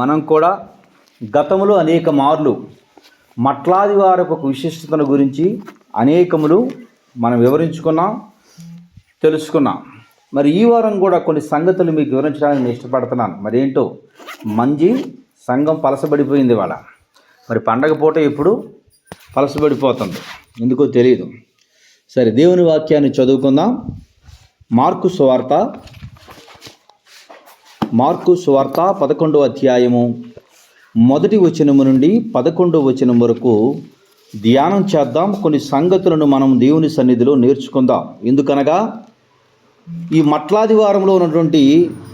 మనం కూడా గతంలో అనేక మార్లు మట్లాది వారపు విశిష్టతను గురించి అనేకములు మనం వివరించుకున్నాం, తెలుసుకున్నాం. మరి ఈ వారం కూడా కొన్ని సంగతులు మీకు వివరించడానికి నేను ఇష్టపడుతున్నాను. మరి ఏంటో, మంచి సంఘం పలసబడిపోయింది వాళ్ళ. మరి పండగ పూట ఎప్పుడు పలసబడిపోతుంది, ఎందుకో తెలియదు. సరే, దేవుని వాక్యాన్ని చదువుకుందాం. మార్కు సువార్త 11వ అధ్యాయము 1వ వచనము నుండి 11వ వచనం వరకు ధ్యానం చేద్దాం. కొన్ని సంగతులను మనం దేవుని సన్నిధిలో నేర్చుకుందాం. ఎందుకనగా ఈ మట్లాది వారంలో ఉన్నటువంటి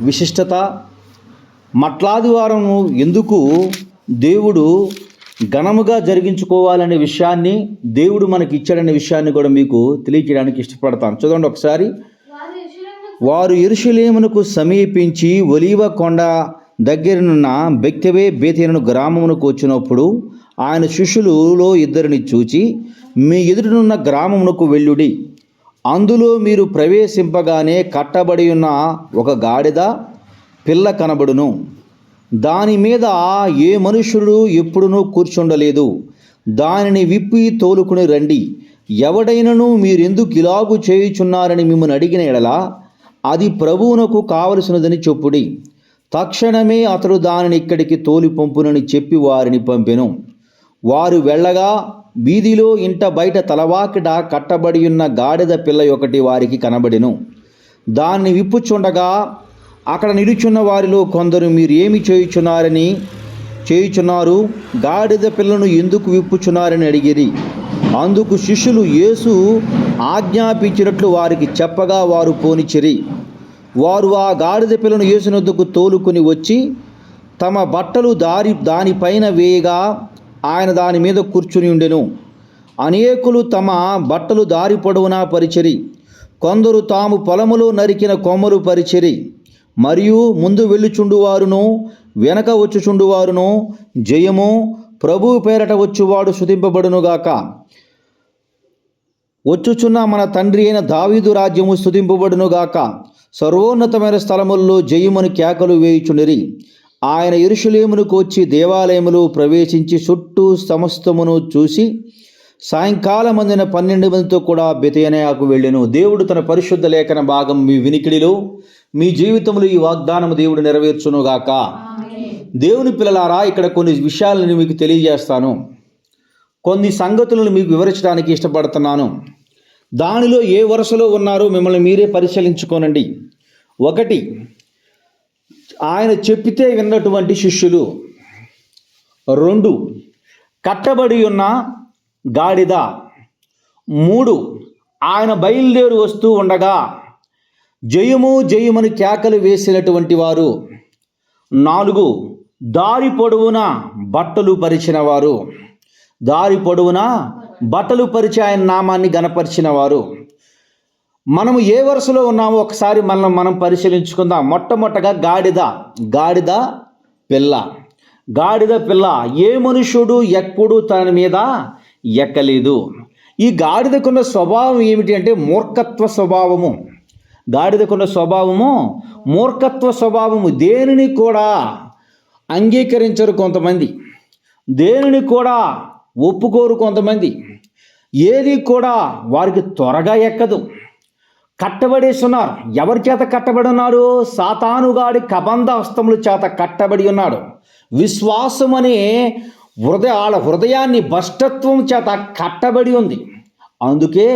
విశిష్టత, మట్లాది వారము ఎందుకు దేవుడు ఘనముగా జరిగించుకోవాలనే విషయాన్ని, దేవుడు మనకి ఇచ్చాడనే విషయాన్ని కూడా మీకు తెలియజేయడానికి ఇష్టపడతాను. చూడండి ఒకసారి. వారు యెరూషలేమునకు సమీపించి ఒలీవ కొండ దగ్గరనున్న బెత్ఫగే బేతేలు గ్రామమునకు వచ్చినప్పుడు ఆయన శిష్యులలో ఇద్దరిని చూచి, మీ ఎదుటనున్న గ్రామమునకు వెళ్ళుడి, అందులో మీరు ప్రవేశింపగానే కట్టబడి ఉన్న ఒక గాడిద పిల్ల కనబడును, దాని మీద ఏ మనుష్యుడు ఎప్పుడునూ కూర్చుండలేదు, దానిని విప్పి తోలుకుని రండి. ఎవడైనను మీరెందుకు ఇలాగు చేయుచున్నారని మిమ్మల్ని అడిగిన ఎడల అది ప్రభువునకు కావలసినదని చెప్పుడి. తక్షణమే అతడు దానిని ఇక్కడికి తోలి పంపునని చెప్పి వారిని పంపెను. వారు వెళ్ళగా వీధిలో ఇంట బయట తలవాకిట కట్టబడి ఉన్న గాడిద పిల్ల ఒకటి వారికి కనబడెను. దాన్ని విప్పుచుండగా అక్కడ నిలుచున్న వారిలో కొందరు, మీరు ఏమి చేయుచున్నారు, గాడిద పిల్లను ఎందుకు విప్పుచున్నారని అడిగిరి. అందుకు శిష్యులు యేసు ఆజ్ఞాపించినట్లు వారికి చెప్పగా వారు పోనిచ్చిరి. వారు ఆ గాడిద పిల్లను యేసునొద్దకు తోలుకొని వచ్చి తమ బట్టలు దానిపైన వేయగా ఆయన దాని మీద కూర్చుని ఉండెను. అనేకులు తమ బట్టలు దారి పొడవునా పరిచిరి, కొందరు తాము పొలములో నరికిన కొమ్మలు పరిచిరి. మరియు ముందు వెళ్ళుచుండువారును వెనక వచ్చుచుండువారును, జయము, ప్రభువు పేరట వచ్చువాడు స్తుతింపబడునుగాక, వచ్చుచున్న మన తండ్రి అయిన దావీదు రాజ్యము స్తుతింపబడునుగాక, సర్వోన్నతమైన స్థలముల్లో జయముని కేకలు వేయుచుండిరి. ఆయన యెరూషలేమునకు వచ్చి దేవాలయములో ప్రవేశించి చుట్టూ సమస్తమును చూసి సాయంకాలమందిన 12 మందితో కూడా బెతనియాకు వెళ్ళెను. దేవుడు తన పరిశుద్ధ లేఖన భాగం మీ వినికిడిలో, మీ జీవితంలో ఈ వాగ్దానము దేవుడు నెరవేర్చునుగాక. దేవుని పిల్లలారా, ఇక్కడ కొన్ని విషయాలను మీకు తెలియజేస్తాను. కొన్ని సంగతులను మీకు వివరించడానికి ఇష్టపడుతున్నాను. దానిలో ఏ వరుసలో ఉన్నారో మిమ్మల్ని మీరే పరిశీలించుకోనండి. 1, ఆయన చెప్పితే విన్నటువంటి శిష్యులు. 2, కట్టబడి ఉన్న గాడిద. 3, ఆయన బయలుదేరి వస్తూ ఉండగా జయము జయమని కేకలు వేసినటువంటి వారు. 4, దారి పొడవున బట్టలు పరిచిన వారు. దారి పొడవున బట్టలు పరిచి ఆయన నామాన్ని గణపరిచిన వారు. మనము ఏ వరుసలో ఉన్నామో ఒకసారి మనం పరిశీలించుకుందాం. మొట్టమొదటగా గాడిద పిల్ల. ఏ మనుషుడు ఎప్పుడు తన మీద ఎక్కలేదు. ఈ గాడిదకున్న స్వభావం ఏమిటి అంటే మూర్ఖత్వ స్వభావము. గాడిదకున్న స్వభావము మూర్ఖత్వ స్వభావము. దేనిని కూడా అంగీకరించరు కొంతమంది, దేనిని కూడా ఒప్పుకోరు కొంతమంది, ఏది కూడా వారికి త్వరగా ఎక్కదు. కట్టబడేస్తున్నారు. ఎవరి చేత కట్టబడి ఉన్నారు? సాతానుగాడి కబంధ హస్తముల చేత కట్టబడి ఉన్నాడు. విశ్వాసం అనే హృదయాన్ని భ్రష్టత్వం చేత కట్టబడి ఉంది. అందుకే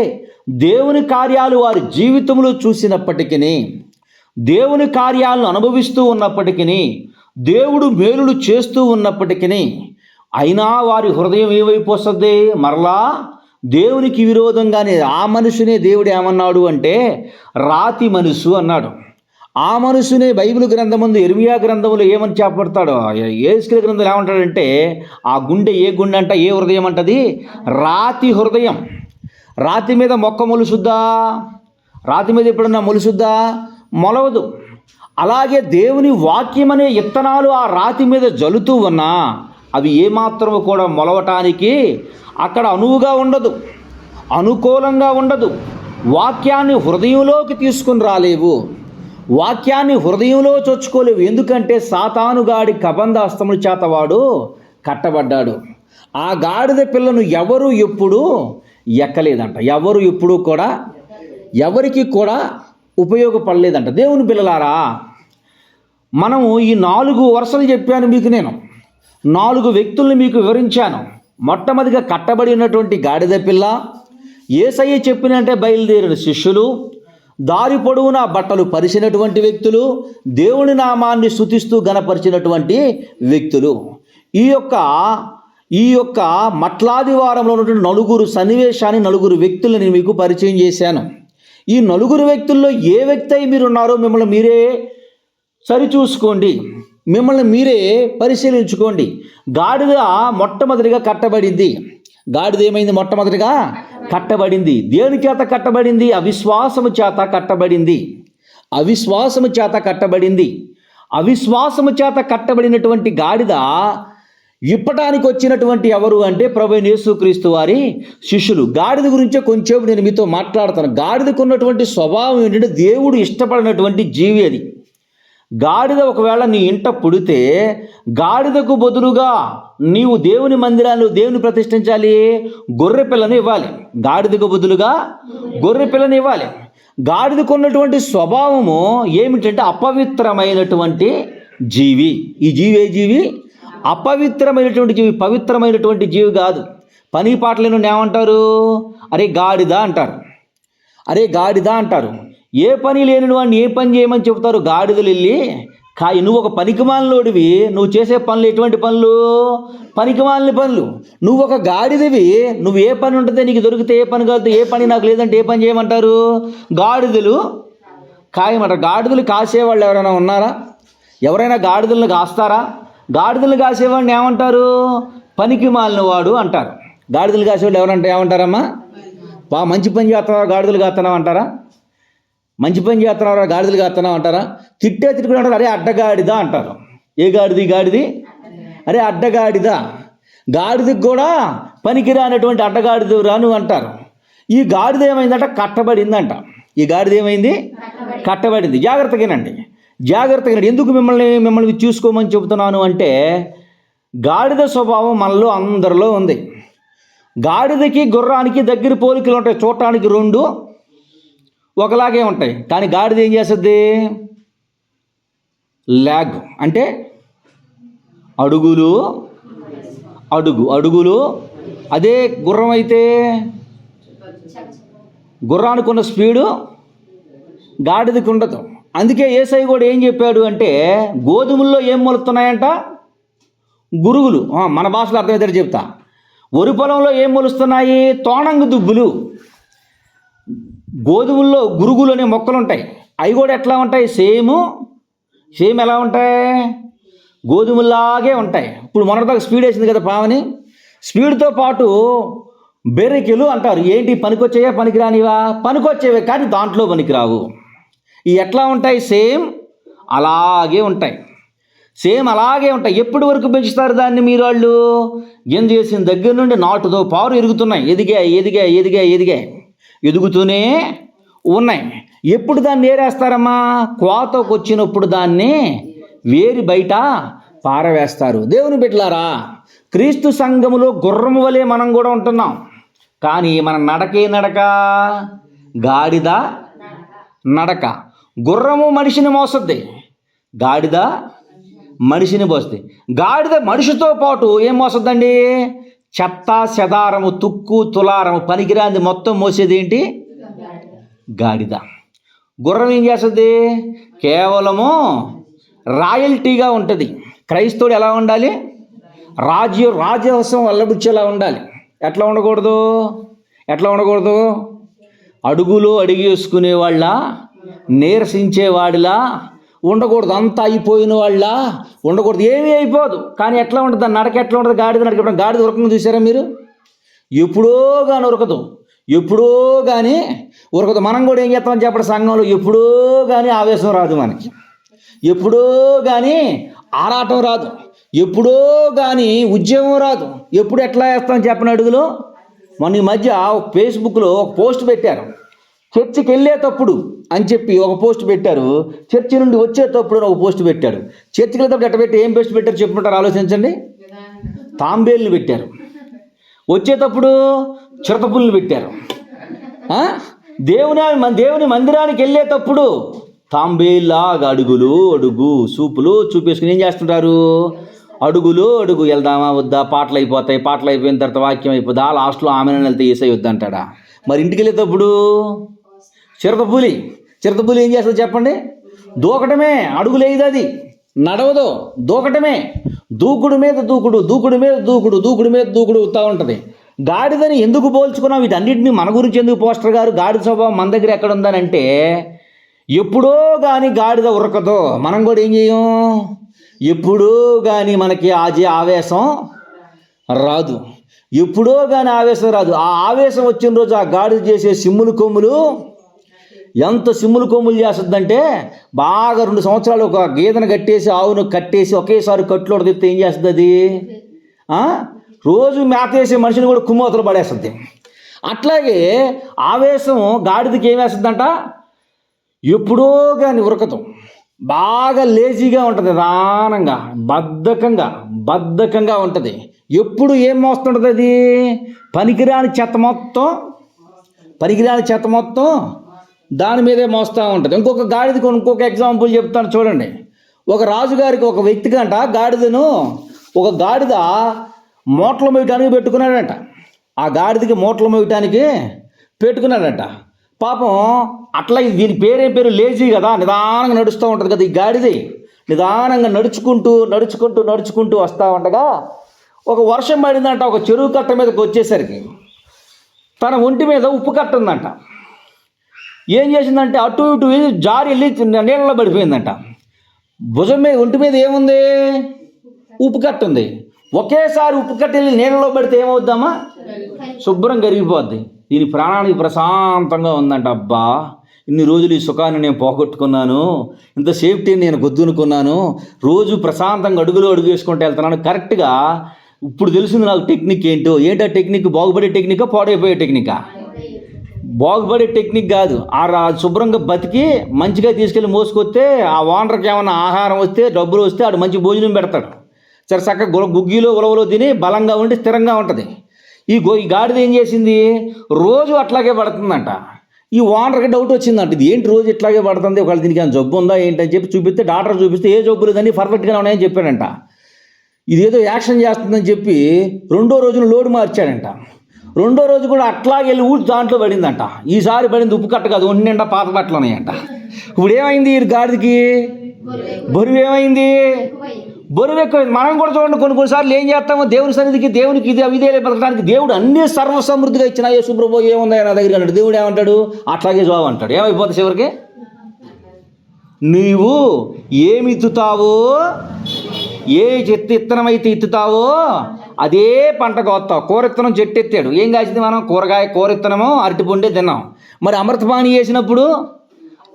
దేవుని కార్యాలు వారి జీవితంలో చూసినప్పటికీ, దేవుని కార్యాలను అనుభవిస్తూ ఉన్నప్పటికీ, దేవుడు మేలులు చేస్తూ ఉన్నప్పటికీ, అయినా వారి హృదయం ఏమైపోతుంది? మరలా దేవునికి విరోధంగానే. ఆ మనుషునే దేవుడు ఏమన్నాడు అంటే రాతి మనసు అన్నాడు. ఆ మనసునే బైబిల్ గ్రంథముందు ఇర్మియా గ్రంథములో ఏమని చెప్పబడతాడు? యేసుక్రీస్తు గ్రంథంలో ఏమంటాడంటే ఆ గుండె ఏ గుండె అంట, ఏ హృదయం అంటది? రాతి హృదయం. రాతి మీద మొక్క మొలుసుద్దా? రాతి మీద ఎప్పుడన్నా మొలుసుద్దా? మొలవదు. అలాగే దేవుని వాక్యం అనే ఇత్తనాలు ఆ రాతి మీద జల్లుతూ ఉన్నా అవి ఏమాత్రము కూడా మొలవటానికి అక్కడ అనువుగా ఉండదు, అనుకూలంగా ఉండదు. వాక్యాన్ని హృదయంలోకి తీసుకుని రాలేవు. వాక్యాన్ని హృదయంలో చొచ్చుకోలేవు. ఎందుకంటే సాతానుగాడి కబంధాస్తముల చేత వాడు కట్టబడ్డాడు. ఆ గాడిద పిల్లను ఎవరు ఎప్పుడూ ఎక్కలేదంట. ఎవరు ఎప్పుడూ కూడా ఎవరికి కూడా ఉపయోగపడలేదంట. దేవుని పిల్లలారా, మనము ఈ 4 వరుసలు చెప్పాను మీకు. నేను 4 వ్యక్తుల్ని మీకు వివరించాను. మొట్టమొదటిగా కట్టబడినటువంటి గాడిద పిల్ల, యేసయ్య చెప్పినంటే బయలుదేరిన శిష్యులు, దారి పొడవునా బట్టలు పరిచినటువంటి వ్యక్తులు, దేవుని నామాన్ని స్తుతిస్తూ గణపరిచినటువంటి వ్యక్తులు. ఈ యొక్క మట్లాదివారంలో ఉన్నటువంటి 4 సన్నివేశాన్ని, 4 వ్యక్తులని మీకు పరిచయం చేశాను. ఈ 4 వ్యక్తుల్లో ఏ వ్యక్తి అయి మీరు ఉన్నారో మిమ్మల్ని మీరే సరిచూసుకోండి, మిమ్మల్ని మీరే పరిశీలించుకోండి. గాడిద మొట్టమొదటిగా కట్టబడింది. గాడిద ఏమైంది? మొట్టమొదటిగా కట్టబడింది. దేని చేత కట్టబడింది? అవిశ్వాసము చేత కట్టబడింది. అవిశ్వాసము చేత కట్టబడింది. అవిశ్వాసము చేత కట్టబడినటువంటి గాడిద ఇప్పటానికి వచ్చినటువంటి ఎవరు అంటే ప్రభువైన యేసుక్రీస్తు వారి శిష్యులు. గాడిద గురించే కొంచెం నేను మీతో మాట్లాడుతాను. గాడిదకు ఉన్నటువంటి స్వభావం ఏంటంటే దేవుడు ఇష్టపడినటువంటి జీవి అది. గాడిద ఒకవేళ నీ ఇంట పుడితే గాడిదకు బదులుగా నీవు దేవుని మందిరాన్ని, దేవుని ప్రతిష్ఠించాలి, గొర్రె పిల్లని ఇవ్వాలి. గాడిదకు బదులుగా గొర్రె పిల్లని ఇవ్వాలి. గాడిదకు ఉన్నటువంటి స్వభావము ఏమిటంటే అపవిత్రమైనటువంటి జీవి. ఈ జీవి ఏ జీవి? అపవిత్రమైనటువంటి జీవి. పవిత్రమైనటువంటి జీవి కాదు. పని పాటలను ఏమంటారు? అరే గాడిద అంటారు. అరే గాడిద అంటారు. ఏ పని లేని వాడిని ఏ పని చేయమని చెబుతారు? గాడిదలు వెళ్ళి నువ్వు ఒక పనికిమాలినోడివి, నువ్వు చేసే పనులు ఎటువంటి పనులు? పనికిమాలిన పనులు. నువ్వు ఒక గాడిదవి, నువ్వు ఏ పని ఉంటుంది నీకు దొరికితే ఏ పని కాదు, ఏ పని నాకు లేదంటే ఏ పని చేయమంటారు? గాడిదలు కాయమంటారు. గాడిదలు కాసేవాళ్ళు ఎవరైనా ఉన్నారా? ఎవరైనా గాడిదలను కాస్తారా? గాడిదలు కాసేవాడిని ఏమంటారు? పనికి మాలిన వాడు అంటారు. గాడిదలు కాసేవాళ్ళు ఎవరంటే ఏమంటారమ్మా? మంచి పని చేస్తున్నావు గాడిదలు కాస్తున్నావు అంటారా? మంచి పని చేస్తున్నావు గాడిదలు కాస్తున్నావు అంటారా? తిట్టుకుని అంటారు, అరే అడ్డగాడిద అంటారు. ఏ గాడిది? గాడిది అరే అడ్డగాడిద. గాడిదకి కూడా పనికిరానటువంటి అడ్డగాడిద రాను అంటారు. ఈ గాడిద ఏమైందంట? కట్టబడిందంట. ఈ గాడిద ఏమైంది? కట్టబడింది. జాగ్రత్తగానండి, జాగ్రత్తగా. ఎందుకు మిమ్మల్ని చూసుకోమని చెబుతున్నాను అంటే గాడిద స్వభావం మనలో అందరిలో ఉంది. గాడిదకి గుర్రానికి దగ్గర పోలికలు ఉంటాయి. చూడటానికి 2 ఒకలాగే ఉంటాయి. కానీ గాడిద ఏం చేస్తుంది? లాగ్ అంటే అడుగులు. అదే గుర్రం అయితే గుర్రానికి ఉన్న స్పీడు గాడిదకి ఉండదు. అందుకే యేసయ్య కూడా ఏం చెప్పాడు అంటే గోధుమల్లో ఏం మొలుస్తున్నాయంట? గురుగులు. మన భాషలో అర్థమవుతాడు చెప్తా. వరి పొలంలో ఏం మొలుస్తున్నాయి? తోణంగు దుబ్బులు. గోధుమల్లో గురుగులు అనే మొక్కలు ఉంటాయి. అవి కూడా ఎట్లా ఉంటాయి? సేమ్ ఎలా ఉంటాయి? గోధుమలాగే ఉంటాయి. ఇప్పుడు మొన్నటిదాకా స్పీడ్ వేసింది కదా పావని, స్పీడ్తో పాటు బెర్రికెలు అంటారు. ఏంటి? పనికొచ్చేవా పనికిరానివా? పనికొచ్చేవే, కానీ దాంట్లో పనికిరావు. ఇవి ఎట్లా ఉంటాయి? సేమ్ అలాగే ఉంటాయి. ఎప్పటి వరకు పెంచుతారు దాన్ని మీరు? వాళ్ళు గింజ వేసిన దగ్గర నుండి నాటుతో పారు ఎదుగుతున్నాయి. ఎదిగాయి ఎదుగుతూనే ఉన్నాయి. ఎప్పుడు దాన్ని ఏరేస్తారమ్మా? కోతకు వచ్చినప్పుడు దాన్ని వేరి బయట పారవేస్తారు. దేవుని బిడ్డలారా, క్రీస్తు సంఘములో గుర్రము వలె మనం కూడా ఉంటున్నాం. కానీ మన నడకే నడక, గాడిద నడక. గుర్రము మనిషిని మోసద్ది, గాడిద మనిషిని మోస్తుంది. గాడిద మనిషితో పాటు ఏం మోసద్దండి? చెత్త చెదారము, తుక్కు తులారము, పనికిరాంది మొత్తం మోసేది ఏంటి? గాడిద. గుర్రం ఏం చేస్తుంది? కేవలము రాయల్టీగా ఉంటుంది. క్రైస్తవుడు ఎలా ఉండాలి? రాజహంసం వల్లబుచ్చేలా ఉండాలి. ఎట్లా ఉండకూడదు? అడుగులో అడిగేసుకునే వాళ్ళ, నీరసించేవాడిలా ఉండకూడదు. అంతా అయిపోయిన వాళ్ళ ఉండకూడదు. ఏమీ అయిపోదు. కానీ ఎట్లా ఉంటుంది? నడక ఎట్లా ఉంటుంది? గాడిద నడక. గాడిద ఉరకంగా చూసారా మీరు? ఎప్పుడో కానీ ఉరకదు. మనం కూడా ఏం చేస్తామని చెప్పండి? సంఘంలో ఎప్పుడో కానీ ఆవేశం రాదు మనకి, ఎప్పుడో కానీ ఆరాటం రాదు, ఎప్పుడో కానీ ఉద్యమం రాదు. ఎప్పుడు ఎట్లా వేస్తామని చెప్పిన అడుగులో. మొన్న ఈ మధ్య ఫేస్బుక్లో ఒక పోస్ట్ పెట్టారు. చర్చికి వెళ్ళేటప్పుడు అని చెప్పి ఒక పోస్ట్ పెట్టారు, చర్చి నుండి వచ్చేటప్పుడు ఒక పోస్ట్ పెట్టాడు. చర్చికి వెళ్ళేటప్పుడు ఎట్ట పెట్టి ఏం పోస్ట్ పెట్టారు చెప్పుకుంటారు, ఆలోచించండి. తాంబేలుని పెట్టారు. వచ్చేటప్పుడు చిరతపుల్ని పెట్టారు. దేవుని మందిరానికి వెళ్ళేటప్పుడు తాంబేలాగా అడుగు సూపులు చూపేసుకుని ఏం చేస్తుంటారు, అడుగు వెళ్దామా వద్దా, పాటలు అయిపోయిన తర్వాత వాక్యం అయిపోద్దా, లాస్ట్లో ఆమె వెళ్తే ఏసై వద్దంటాడా. మరి ఇంటికి వెళ్ళేటప్పుడు చిరతపులి ఏం చేస్తుంది చెప్పండి, దూకటమే, అడుగులేదు, అది నడవదు, దూకటమే, దూకుడు మీద దూకుడు అవుతూ ఉంటుంది. గాడిదని ఎందుకు పోల్చుకున్నాం, వీటన్నిటిని మన గురించి ఎందుకు పోస్టర్ గారు, గాడిద స్వభావం మన దగ్గర ఎక్కడ ఉందనంటే, ఎప్పుడో కానీ గాడిద ఉరకదు, మనం కూడా ఏం చేయం, ఎప్పుడో కానీ మనకి ఆవేశం రాదు, ఎప్పుడో కానీ ఆవేశం రాదు. ఆ ఆవేశం వచ్చిన రోజు ఆ గాడిద చేసే సిమ్ములు కొమ్ములు ఎంత సిమ్ములు కొమ్ములు చేస్తుందంటే, బాగా 2 సంవత్సరాలు ఒక గీదను కట్టేసి ఆవును కట్టేసి ఒకేసారి కట్టులోడు తెస్తే ఏం చేస్తుంది అది, రోజు మేత వేసే మనిషిని కూడా కుమ్మోతలు పడేస్తుంది. అట్లాగే ఆవేశం గాడిదకి ఏం వేస్తుందంట, ఎప్పుడో కానీ ఉరకదు, బాగా లేజీగా ఉంటుంది, నిదానంగా బద్ధకంగా ఉంటుంది. ఎప్పుడు ఏం మోస్తుంటుంది అది, పనికిరాని చెత్త మొత్తం దాని మీదే మోస్తూ ఉంటుంది. ఇంకొక గాడిదకి ఇంకొక ఎగ్జాంపుల్ చెప్తాను చూడండి. ఒక రాజుగారికి ఒక వ్యక్తికి అంట ఒక గాడిద మూటలు మోయటానికి పెట్టుకున్నాడంట. ఆ గాడిదకి మూటలు మోయటానికి పెట్టుకున్నాడంట. పాపం అట్లా దీని పేరు లేజీ కదా, నిదానంగా నడుస్తూ ఉంటుంది కదా. ఈ గాడిది నిదానంగా నడుచుకుంటూ వస్తూ ఉండగా ఒక వర్షం పడిందంట. ఒక చెరువు కట్ట మీదకి వచ్చేసరికి తన ఒంటి మీద ఉప్పు కట్ట ఉందంట. ఏం చేసిందంటే అటు ఇటు జారి వెళ్ళి నీళ్ళలో పడిపోయిందంట. భుజం మీద ఒంటి మీద ఏముంది, ఉప్పు కట్ట ఉంది. ఒకేసారి ఉప్పు కట్ట వెళ్ళి నీళ్ళలో పడితే ఏమవుద్దామా, శుభ్రం కరిగిపోద్ది. దీని ప్రాణానికి ప్రశాంతంగా ఉందంట. అబ్బా, ఇన్ని రోజులు ఈ సుఖాన్ని నేను పోగొట్టుకున్నాను, ఇంత సేఫ్టీని నేను గొద్దునుకున్నాను, రోజు ప్రశాంతంగా అడుగు వేసుకుంటూ వెళ్తున్నాను. కరెక్ట్గా ఇప్పుడు తెలిసింది నాకు టెక్నిక్ ఏంటో. ఏంటో టెక్నిక్, బాగుపడే టెక్నికా పాడైపోయే టెక్నికా? బాగుపడే టెక్నిక్ కాదు. శుభ్రంగా బతికి మంచిగా తీసుకెళ్ళి మోసుకొస్తే ఆ ఓనర్కి ఏమైనా ఆహారం వస్తే, డబ్బులు వస్తే ఆడు మంచి భోజనం పెడతాడు. సరే చక్కగా గుగ్గిలో ఉలవలో తిని బలంగా ఉండి స్థిరంగా ఉంటుంది. ఈ గాడిద ఏం చేసింది, రోజు అట్లాగే పడుతుందంట. ఈ ఓనర్కి డౌట్ వచ్చిందంట, ఇది ఏంటి రోజు ఇట్లాగే పడుతుంది, ఒకవేళ దీనికి ఏమైనా జబ్బు ఉందా ఏంటని చెప్పి చూపిస్తే, డాక్టర్ చూపిస్తే ఏ జబ్బు లేదని పర్ఫెక్ట్గా ఉన్నాయని చెప్పాడంట. ఇదేదో యాక్షన్ చేస్తుందని చెప్పి 2వ రోజున లోడు మార్చాడంట. 2వ రోజు కూడా అట్లాగే వెళ్ళి దాంట్లో పడిందంట. ఈసారి పడింది ఉప్పు కట్ట కాదు, ఒంటి నిండా పాత బట్టలు ఉన్నాయంట. ఇప్పుడు ఏమైంది, ఈ గాడిదకి బరువు ఏమైంది, బరువు ఎక్కువైంది. మనం కూడా చూడండి, కొన్నిసార్లు ఏం చేస్తామో దేవుని సన్నిధికి, దేవునికి ఇది అవిదే బతకడానికి దేవుడు అన్ని సర్వసమృద్ధిగా ఇచ్చిన యేసుప్రభు ఏముందా నా దగ్గర అంటాడు. దేవుడు ఏమంటాడు, అట్లాగే జవాబు అంటాడు. ఏమైపోతుంది చివరికి, నీవు ఏమి ఇత్తుతావో, ఏ ఇత్తనం అయితే ఇత్తుతావో అదే పంట కోస్తావు. కూరెత్తనం చెట్టు ఎత్తాడు, ఏం కాసింది మనం, కూరెత్తనమో అరటిపండే తిన్నాం. మరి అమృతపాణి వేసినప్పుడు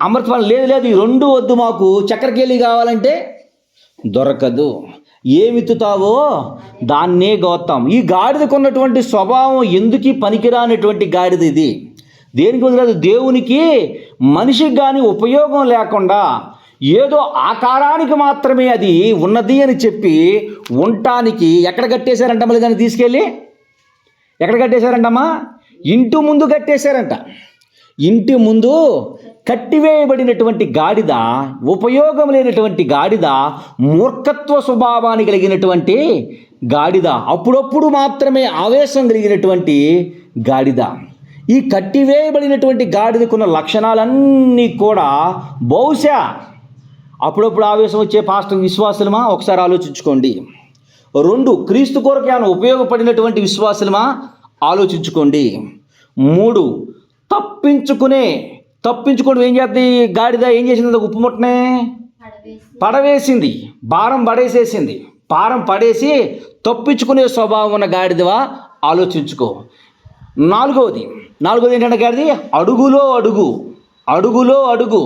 అమృతపాణి లేదు, ఈ 2 వద్దు మాకు, చక్కెరకేళి కావాలంటే దొరకదు. ఏమిత్తుతావో దాన్నే గోత్తాం. ఈ గాడిదకు ఉన్నటువంటి స్వభావం ఎందుకు పనికిరానటువంటి గాడిద ఇది. దేనికి వదిలేదు, దేవునికి మనిషికి కానీ ఉపయోగం లేకుండా ఏదో ఆకారానికి మాత్రమే అది ఉన్నది అని చెప్పి ఉండటానికి ఎక్కడ కట్టేశారంట, మళ్ళీ దాన్ని తీసుకెళ్ళి ఎక్కడ కట్టేశారంటమ్మా, ఇంటి ముందు కట్టేశారంట. ఇంటి ముందు కట్టివేయబడినటువంటి గాడిద, ఉపయోగం లేనటువంటి గాడిద, మూర్ఖత్వ స్వభావాన్ని కలిగినటువంటి గాడిద, అప్పుడప్పుడు మాత్రమే ఆవేశం కలిగినటువంటి గాడిద. ఈ కట్టివేయబడినటువంటి గాడిదకున్న లక్షణాలన్నీ కూడా బహుశా అప్పుడప్పుడు ఆవేశం వచ్చే పాస్టర్ విశ్వాసులమా, ఒకసారి ఆలోచించుకోండి. 2 క్రీస్తు కొరకు ఏమైనా ఉపయోగపడినటువంటి విశ్వాసులమా, ఆలోచించుకోండి. 3 తప్పించుకోవడం ఏం చేస్తుంది, గాడిద ఏం చేసింది, ఉప్పు ముట్టనే పడవేసింది, భారం పడేసి తప్పించుకునే స్వభావం ఉన్న గాడిదవా, ఆలోచించుకో. 4వది ఏంటంటే గాడిది అడుగులో అడుగు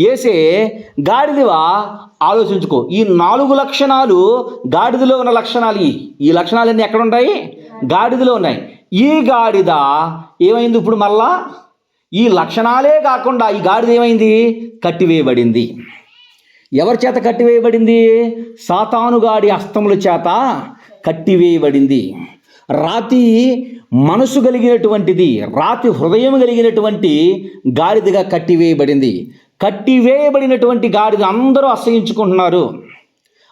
వేసే గాడిదవా, ఆలోచించుకో. ఈ 4 లక్షణాలు గాడిదలో ఉన్న లక్షణాలు. ఈ లక్షణాలన్నీ ఎక్కడ ఉంటాయి, గాడిదలో ఉన్నాయి. ఈ గాడిద ఏమైంది ఇప్పుడు, మళ్ళా ఈ లక్షణాలే కాకుండా ఈ గాడిద ఏమైంది? కట్టివేయబడింది. ఎవరి చేత కట్టివేయబడింది? సాతానుగాడి హస్తముల చేత కట్టివేయబడింది. రాతి మనసు కలిగినటువంటిది, రాతి హృదయం కలిగినటువంటి గాడిదగా కట్టివేయబడింది. కట్టివేయబడినటువంటి గాడిద అందరూ అసహించుకుంటున్నారు,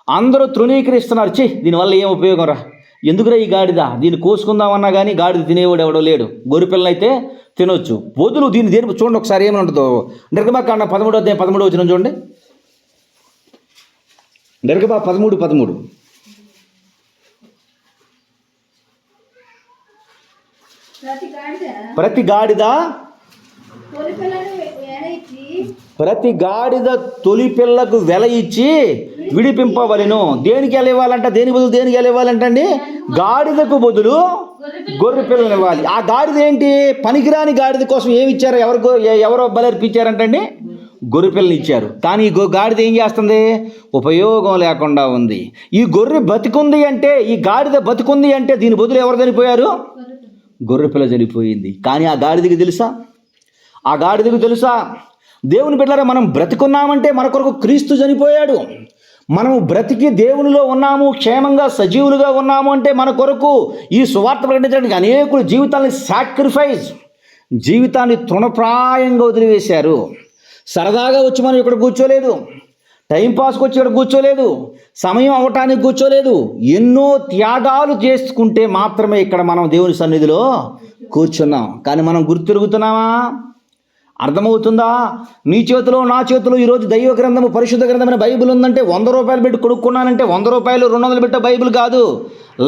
అందరూ తృణీకరిస్తున్నారు. దీనివల్ల ఏం ఉపయోగం రా, ఎందుకురా ఈ గాడిద, దీన్ని కోసుకుందామన్నా కానీ గాడిద తినేవాడు ఎవడో లేడు. గొర్రెపిల్లనైతే తినొచ్చు, బొదులు దీన్ని దేని చూడండి ఒకసారి ఏమని ఉంటుందో. నిర్గమకాండ 13వ వచనం చూడండి. నిర్గమ 13:13. ప్రతి గాడిద తొలి పిల్లకు వెల ఇచ్చి విడిపింపవలెను. దేనికి వెల ఇవ్వాలంట? దేని బదులు దేనికి వెల ఇవ్వాలంటండి? గాడిదకు బదులు గొర్రె పిల్లని ఇవ్వాలి. ఆ గాడిద ఏంటి? పనికిరాని గాడిద కోసం ఏమి ఇచ్చారు? ఎవరో బలర్పించారంటండి? గొర్రె పిల్లని ఇచ్చారు. కానీ ఈ గాడిద ఏం చేస్తుంది? ఉపయోగం లేకుండా ఉంది. ఈ గొర్రె బతికుంది అంటే, ఈ గాడిద బతికుంది అంటే దీని బదులు ఎవరు చనిపోయారు? గొర్రె పిల్ల చనిపోయింది. కానీ ఆ గాడిదకి తెలుసా? దేవుని బిడ్డలారా, మనం బ్రతికున్నామంటే మన కొరకు క్రీస్తు చనిపోయాడు. మనము బ్రతికి దేవునిలో ఉన్నాము, క్షేమంగా సజీవులుగా ఉన్నాము అంటే మన కొరకు ఈ సువార్త ప్రకటించడానికి అనేకులు జీవితాన్ని తృణప్రాయంగా వదిలివేశారు. సరదాగా వచ్చి మనం ఇక్కడ కూర్చోలేదు, టైంపాస్కి వచ్చి ఇక్కడ కూర్చోలేదు, సమయం అవ్వటానికి కూర్చోలేదు. ఎన్నో త్యాగాలు చేసుకుంటే మాత్రమే ఇక్కడ మనం దేవుని సన్నిధిలో కూర్చున్నాం. కానీ మనం గుర్తిరుగుతున్నామా? అర్థమవుతుందా? నీ చేతిలో నా చేతిలో ఈరోజు దైవ గ్రంథము, పరిశుద్ధ గ్రంథమైన బైబిల్ ఉందంటే 100 రూపాయలు పెట్టి కొనుక్కున్నానంటే 100 రూపాయలు 200 పెట్టే బైబిల్ కాదు.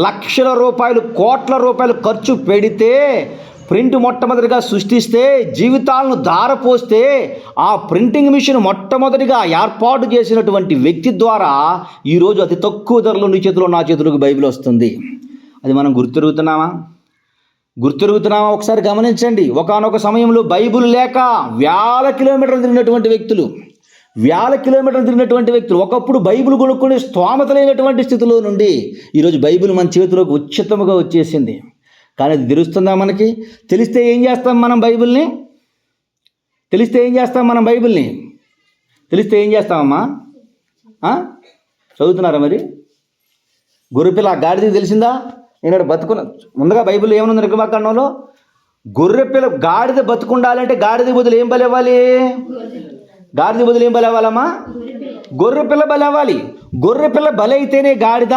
లక్షల రూపాయలు, కోట్ల రూపాయలు ఖర్చు పెడితే, ప్రింట్ మొట్టమొదటిగా సృష్టిస్తే, జీవితాలను ధారపోస్తే, ఆ ప్రింటింగ్ మిషన్ మొట్టమొదటిగా ఏర్పాటు చేసినటువంటి వ్యక్తి ద్వారా ఈరోజు అతి తక్కువ ధరలో నీ చేతిలో నా చేతిలోకి బైబిల్ వస్తుంది. అది మనం గుర్తిరుగుతున్నామా? ఒకసారి గమనించండి. ఒకానొక సమయంలో బైబిల్ లేక వేల కిలోమీటర్లు తిరిగినటువంటి వ్యక్తులు ఒకప్పుడు బైబిల్ కొనుక్కునే స్తోమత లేనటువంటి స్థితిలో నుండి ఈరోజు బైబిల్ మన చేతిలోకి ఉచితముగా వచ్చేసింది. కానీ అది తెలుస్తుందా మనకి? తెలిస్తే ఏం చేస్తాం మనం బైబిల్ని? తెలిస్తే ఏం చేస్తామమ్మా? చదువుతున్నారా మరి? గొర్రెపిల్ల ఆ గాడిదకి తెలిసిందా? నేను బతుకున్న ముందుగా బైబిల్ ఏమనుంది? నిర్గమకాండంలో గొర్రెపిల్ల గాడిద బతుకుండాలంటే గాడిద బదులు ఏం బలి ఇవ్వాలి? అమ్మా? గొర్రెపిల్ల బలి అవ్వాలి. గొర్రెపిల్ల బలి అయితేనే గాడిద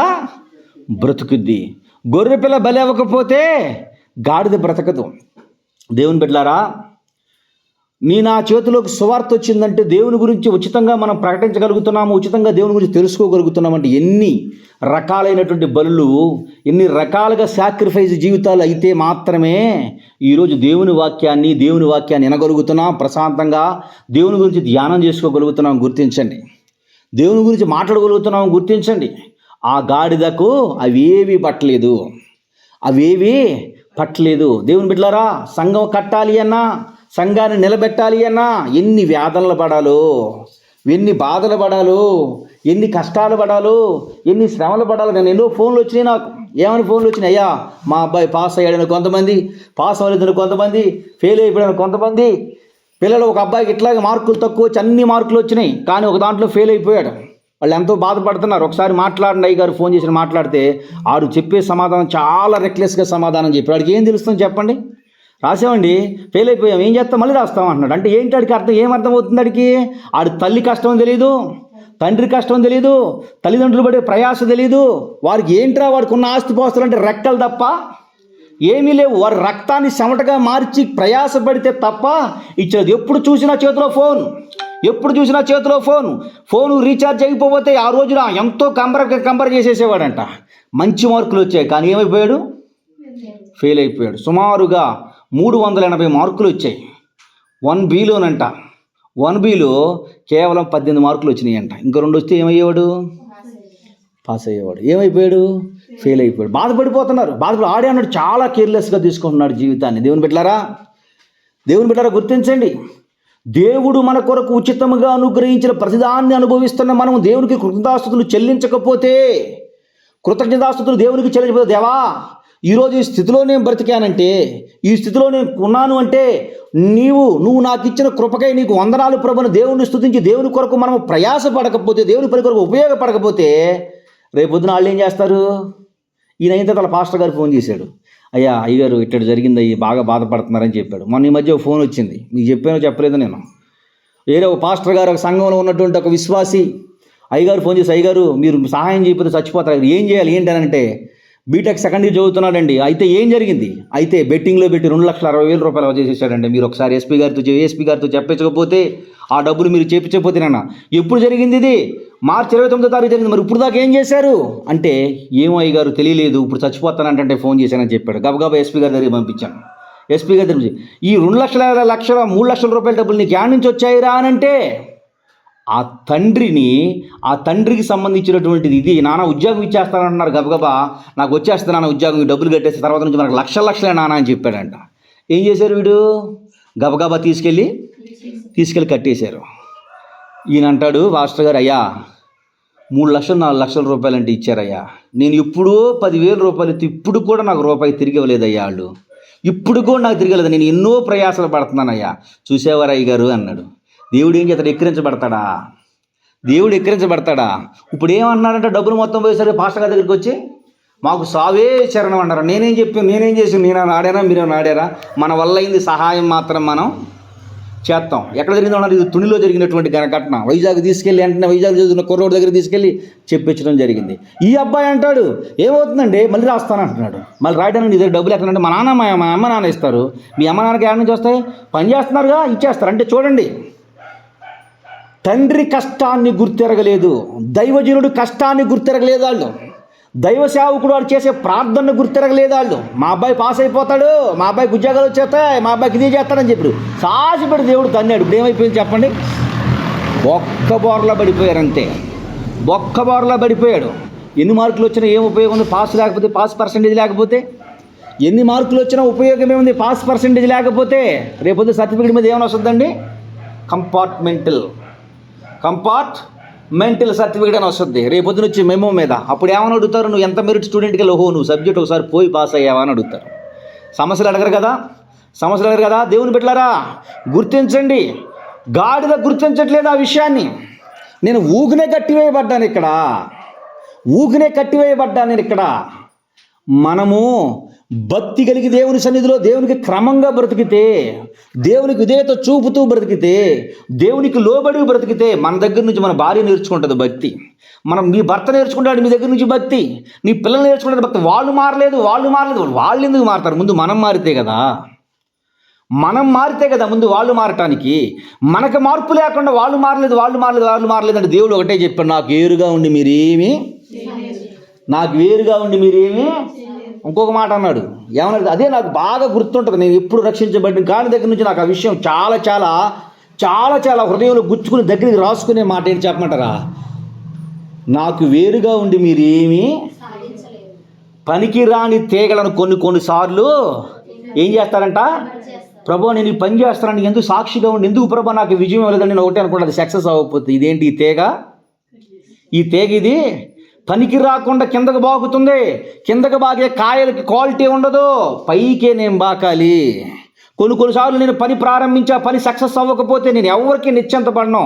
బ్రతుకుద్ది. గొర్రెపిల్ల బలి అవ్వకపోతే గాడిద బ్రతకదు. దేవుని బిడ్డలారా, నా చేతిలోకి సువార్త వచ్చిందంటే దేవుని గురించి ఉచితంగా మనం ప్రకటించగలుగుతున్నాము, ఉచితంగా దేవుని గురించి తెలుసుకోగలుగుతున్నామంటే ఎన్ని రకాలైనటువంటి బలులు, ఎన్ని రకాలుగా సాక్రిఫైస్ జీవితాలు అయితే మాత్రమే ఈరోజు దేవుని వాక్యాన్ని వినగలుగుతున్నాం, ప్రశాంతంగా దేవుని గురించి ధ్యానం చేసుకోగలుగుతున్నాం. గుర్తించండి. దేవుని గురించి మాట్లాడగలుగుతున్నాం. గుర్తించండి. ఆ గాడిదకు అవేవి పట్టలేదు. దేవుని బిడ్డలారా, సంఘం కట్టాలి అన్నా, సంఘాన్ని నిలబెట్టాలి అన్నా ఎన్ని వేదనలు పడాలో, ఎన్ని బాధలు పడాలో, ఎన్ని కష్టాలు పడాలో, ఎన్ని శ్రమలు పడాలో. నేను ఎన్నో ఫోన్లు వచ్చినాయి నాకు. ఏమని ఫోన్లు వచ్చినాయి? అయ్యా మా అబ్బాయి పాస్ అయ్యాడని కొంతమంది, పాస్ అవ్వలేదని కొంతమంది, ఫెయిల్ అయిపోయాడని కొంతమంది, పిల్లలు ఒక అబ్బాయికి ఇట్లాగే మార్కులు తక్కువ వచ్చి అన్ని మార్కులు వచ్చినాయి కానీ ఒక దాంట్లో ఫెయిల్ అయిపోయాడు. వాళ్ళు ఎంతో బాధపడుతున్నారు. ఒకసారి మాట్లాడండి, అయ్య గారు ఫోన్ చేసి మాట్లాడితే ఆడు చెప్పే సమాధానం చాలా రెక్లెస్గా సమాధానం చెప్పి వాడికి ఏం తెలుస్తుంది చెప్పండి? రాసామండి, ఫెయిల్ అయిపోయాం, ఏం చేస్తాం, మళ్ళీ రాస్తాం అంటున్నాడు. అంటే ఏంటి వాడికి అర్థం? ఏమర్థం అవుతుంది వాడికి? ఆడు తల్లి కష్టం తెలియదు, తండ్రి కష్టం తెలియదు, తల్లిదండ్రులు పడే ప్రయాస తెలియదు. వారికి ఏంట్రా వాడికి ఉన్న ఆస్తిపాస్తులు అంటే రెక్కలు తప్ప ఏమీ లేవు. వారి రక్తాన్ని చెమటగా మార్చి ప్రయాసపడితే తప్ప ఇచ్చేది. ఎప్పుడు చూసినా చేతిలో ఫోను రీఛార్జ్ అయిపోతే ఆ రోజున ఎంతో కంబర్ చేసేసేవాడంట. మంచి మార్కులు వచ్చాయి కానీ ఏమైపోయాడు? ఫెయిల్ అయిపోయాడు. సుమారుగా 380 మార్కులు వచ్చాయి 1Bలోనంట. 1Bలో కేవలం 18 మార్కులు వచ్చినాయంట. ఇంకా 2 వస్తే ఏమయ్యేవాడు? పాస్ అయ్యేవాడు. ఏమైపోయాడు? ఫెయిల్ అయిపోయాడు. బాధపడిపోతున్నారు. ఆడే అన్నాడు, చాలా కేర్లెస్గా తీసుకుంటున్నాడు జీవితాన్ని. దేవుని బిడ్డలారా గుర్తించండి. దేవుడు మన కొరకు ఉచితంగా అనుగ్రహించిన ప్రతిదాన్ని అనుభవిస్తున్న మనం దేవునికి కృతజ్ఞతాస్తుతులు చెల్లించకపోతే, దేవునికి చెల్లించకపోతే, దేవా ఈరోజు ఈ స్థితిలో నేను బ్రతికానంటే, ఈ స్థితిలో నేను ఉన్నాను అంటే నువ్వు నాకు ఇచ్చిన కృపకై నీకు వందనాలు ప్రభుని దేవుని స్తుతించి దేవుని కొరకు మనం ప్రయాసపడకపోతే, దేవుని పని కొరకు ఉపయోగపడకపోతే రేపొద్దున వాళ్ళు ఏం చేస్తారు? ఈయన అయిన తర్వాత పాస్టర్ గారు ఫోన్ చేశాడు, అయ్యగారు ఇట్లా జరిగింది, బాగా బాధపడుతున్నారని చెప్పాడు. మొన్న ఈ మధ్య ఫోన్ వచ్చింది, మీకు చెప్పానో చెప్పలేదు నేను. వేరే ఒక పాస్టర్ గారు ఒక సంఘంలో ఉన్నటువంటి ఒక విశ్వాసి అయ్యగారు ఫోన్ చేసి, అయ్యగారు మీరు సహాయం చేయకపోతే చచ్చిపోతారు, ఏం చేయాలి ఏంటి అని అంటే, బీటెక్ సెకండ్ ఇయర్ చదువుతున్నాడండి. అయితే ఏం జరిగింది? అయితే బెట్టింగ్లో పెట్టి 2,60,000 చేసేసాడండి. మీరు ఒకసారి ఏఎస్పీ గారితో చెప్పించకపోతే, ఆ డబ్బులు మీరు చేపించకపోతే నాన్న. ఎప్పుడు జరిగింది ఇది? మార్చి 29వ తారీఖు జరిగింది. మరి ఇప్పుడు దాకా ఏం చేశారు అంటే, ఏమో అయ్యగారు తెలియలేదు, ఇప్పుడు చచ్చిపోతానంటే ఫోన్ చేశానని చెప్పాడు. గబగబా ఎస్పీ గారి దగ్గరికి పంపించాను. ఎస్పీ గారి దగ్గర ఈ 2,00,000 3 లక్షల రూపాయల డబ్బులు నీకు యాడ్ నుంచి వచ్చాయిరా అని అంటే, ఆ తండ్రికి సంబంధించినటువంటిది ఇది. నాన్న ఉద్యోగం ఇచ్చేస్తానంటున్నారు, గబగబా నాకు వచ్చేస్తా నాన్న ఉద్యోగం, ఈ డబ్బులు కట్టేస్తే తర్వాత నుంచి మనకు లక్షలే నాన్న అని చెప్పాడంట. ఏం చేశారు వీడు? గబగబా తీసుకెళ్ళి కట్టేశారు. ఈయన అంటాడు, పాస్టర్ గారు, అయ్యా 3 లక్షలు 4 లక్షల రూపాయలు అంటే ఇచ్చారయ్యా, నేను ఎప్పుడో 10,000 రూపాయలు ఇప్పుడు కూడా నాకు రూపాయి తిరిగి ఇవ్వలేదయ్యా వాళ్ళు, ఇప్పుడు కూడా నాకు తిరిగి లేదు, నేను ఎన్నో ప్రయాసాలు పడుతున్నానయ్యా. చూసేవారు అయ్యగారు అన్నాడు. దేవుడు ఏం చేస్తాడు? దేవుడు ఎక్కిరించబడతాడా? ఇప్పుడు ఏమన్నాడంటే, డబ్బులు మొత్తం పోయేసరికి పాస్టర్ గారి దగ్గరికి వచ్చి మాకు సావే శరణం అన్నారు. నేనేం చేసి నేను నాడారా, మీరు నాడారా? మన వల్ల అయింది సహాయం మాత్రం మనం చేస్తాం. ఎక్కడ జరిగిందో అన్నారు, ఇది తునిలో జరిగినటువంటి ఘటన. వైజాగ్ తీసుకెళ్ళి వెంటనే వైజాగ్ చదువుతున్న కుర్రోడి దగ్గర తీసుకెళ్ళి చెప్పించడం జరిగింది. ఈ అబ్బాయి అంటాడు, ఏమవుతుందండి మళ్ళీ రాస్తాను అంటున్నాడు. మళ్ళీ రాయడానికి నీ దగ్గర డబ్బులు ఎక్కడంటే, మా అమ్మ నాన్న ఇస్తారు. మీ అమ్మ నాన్నకి ఎక్కడి నుంచి వస్తాయి? పని చేస్తున్నారుగా, ఇచ్చేస్తారు. అంటే చూడండి, తండ్రి కష్టాన్ని గుర్తెరగలేదు, దైవజనుడు కష్టాన్ని గుర్తెరగలేదు వాళ్ళు, దైవ సేవకుడు వాడు చేసే ప్రార్థనను గుర్తెరగలేదు వాళ్ళు. మా అబ్బాయి పాస్ అయిపోతాడు, మా అబ్బాయికి ఉద్యోగాలు వచ్చేస్తాయి, మా అబ్బాయికి ఇది చేస్తాడని చెప్పాడు. సాసిపెట్టి దేవుడు తన్నాడు. ఇప్పుడు ఏమైపోయింది చెప్పండి? బొక్క బోర్లా పడిపోయారు అంతే. బొక్క బోర్లా పడిపోయాడు. ఎన్ని మార్కులు వచ్చినా ఏం ఉపయోగం ఉంది? పాస్ పర్సెంటేజ్ లేకపోతే ఎన్ని మార్కులు వచ్చినా ఉపయోగం ఏముంది? పాస్ పర్సెంటేజ్ లేకపోతే రేపొద్దు సర్టిఫికేట్ మీద ఏమైనా వస్తుందండి? కంపార్ట్మెంటల్ సర్టిఫికేట్ అని వస్తుంది రేపొద్దున వచ్చి మెమో మీద. అప్పుడు ఏమని అడుగుతారు? నువ్వు ఎంత మెరిట్ స్టూడెంట్కి వెళ్ళి, నువ్వు సబ్జెక్ట్ ఒకసారి పోయి పాస్ అయ్యావా అని అడుగుతారు. సమస్యలు అడగరు కదా. దేవుని బిడ్డలారా, గుర్తించండి. గాడిద గుర్తించట్లేదు ఆ విషయాన్ని. నేను ఊగినే కట్టివేయబడ్డాను ఇక్కడ. మనము భక్తి కలిగి దేవుని సన్నిధిలో దేవునికి క్రమంగా బ్రతికితే, దేవునికి విధేయత చూపుతూ బ్రతికితే, దేవునికి లోబడి బ్రతికితే, మన దగ్గర నుంచి మన భార్య నేర్చుకుంటుంది భక్తి. మీ భర్త నేర్చుకుంటాడు మీ దగ్గర నుంచి భక్తి. నీ పిల్లలు నేర్చుకుంటాడు భక్తి. వాళ్ళు మారలేదు. వాళ్ళు ఎందుకు మారుతారు? ముందు మనం మారితే కదా ముందు వాళ్ళు మారటానికి. మనకు మార్పు లేకుండా వాళ్ళు మారలేదు అంటే దేవుడు ఒకటే చెప్పాడు, నాకు వేరుగా ఉండి మీరేమి. ఇంకొక మాట అన్నాడు, ఏమన్నాడు? అదే నాకు బాగా గుర్తుంటుంది. నేను ఎప్పుడు రక్షించబడిన కాని దగ్గర నుంచి నాకు ఆ విషయం చాలా చాలా చాలా చాలా హృదయంలో గుచ్చుకుని దగ్గరికి రాసుకునే మాట ఏంటి చెప్పమంటారా? నాకు వేరుగా ఉండి మీరేమీ పనికిరాని తీగలను కొన్నిసార్లు ఏం చేస్తారంట? ప్రభు నేను ఈ పని చేస్తానని ఎందుకు సాక్షిగా ఉండి, ఎందుకు ప్రభు నాకు విజయం లేదని నేను ఒకటే అనుకుంటే అది సక్సెస్ అవ్వకపోతే, ఇదేంటి ఈ తీగ ఇది పనికి రాకుండా కిందకు బాగుతుంది. కిందకు బాగే కాయలకి క్వాలిటీ ఉండదు, పైకే నేను బాకాలి. కొన్నిసార్లు నేను పని ప్రారంభించా, పని సక్సెస్ అవ్వకపోతే నేను ఎవరికి నిశ్చింతపడను,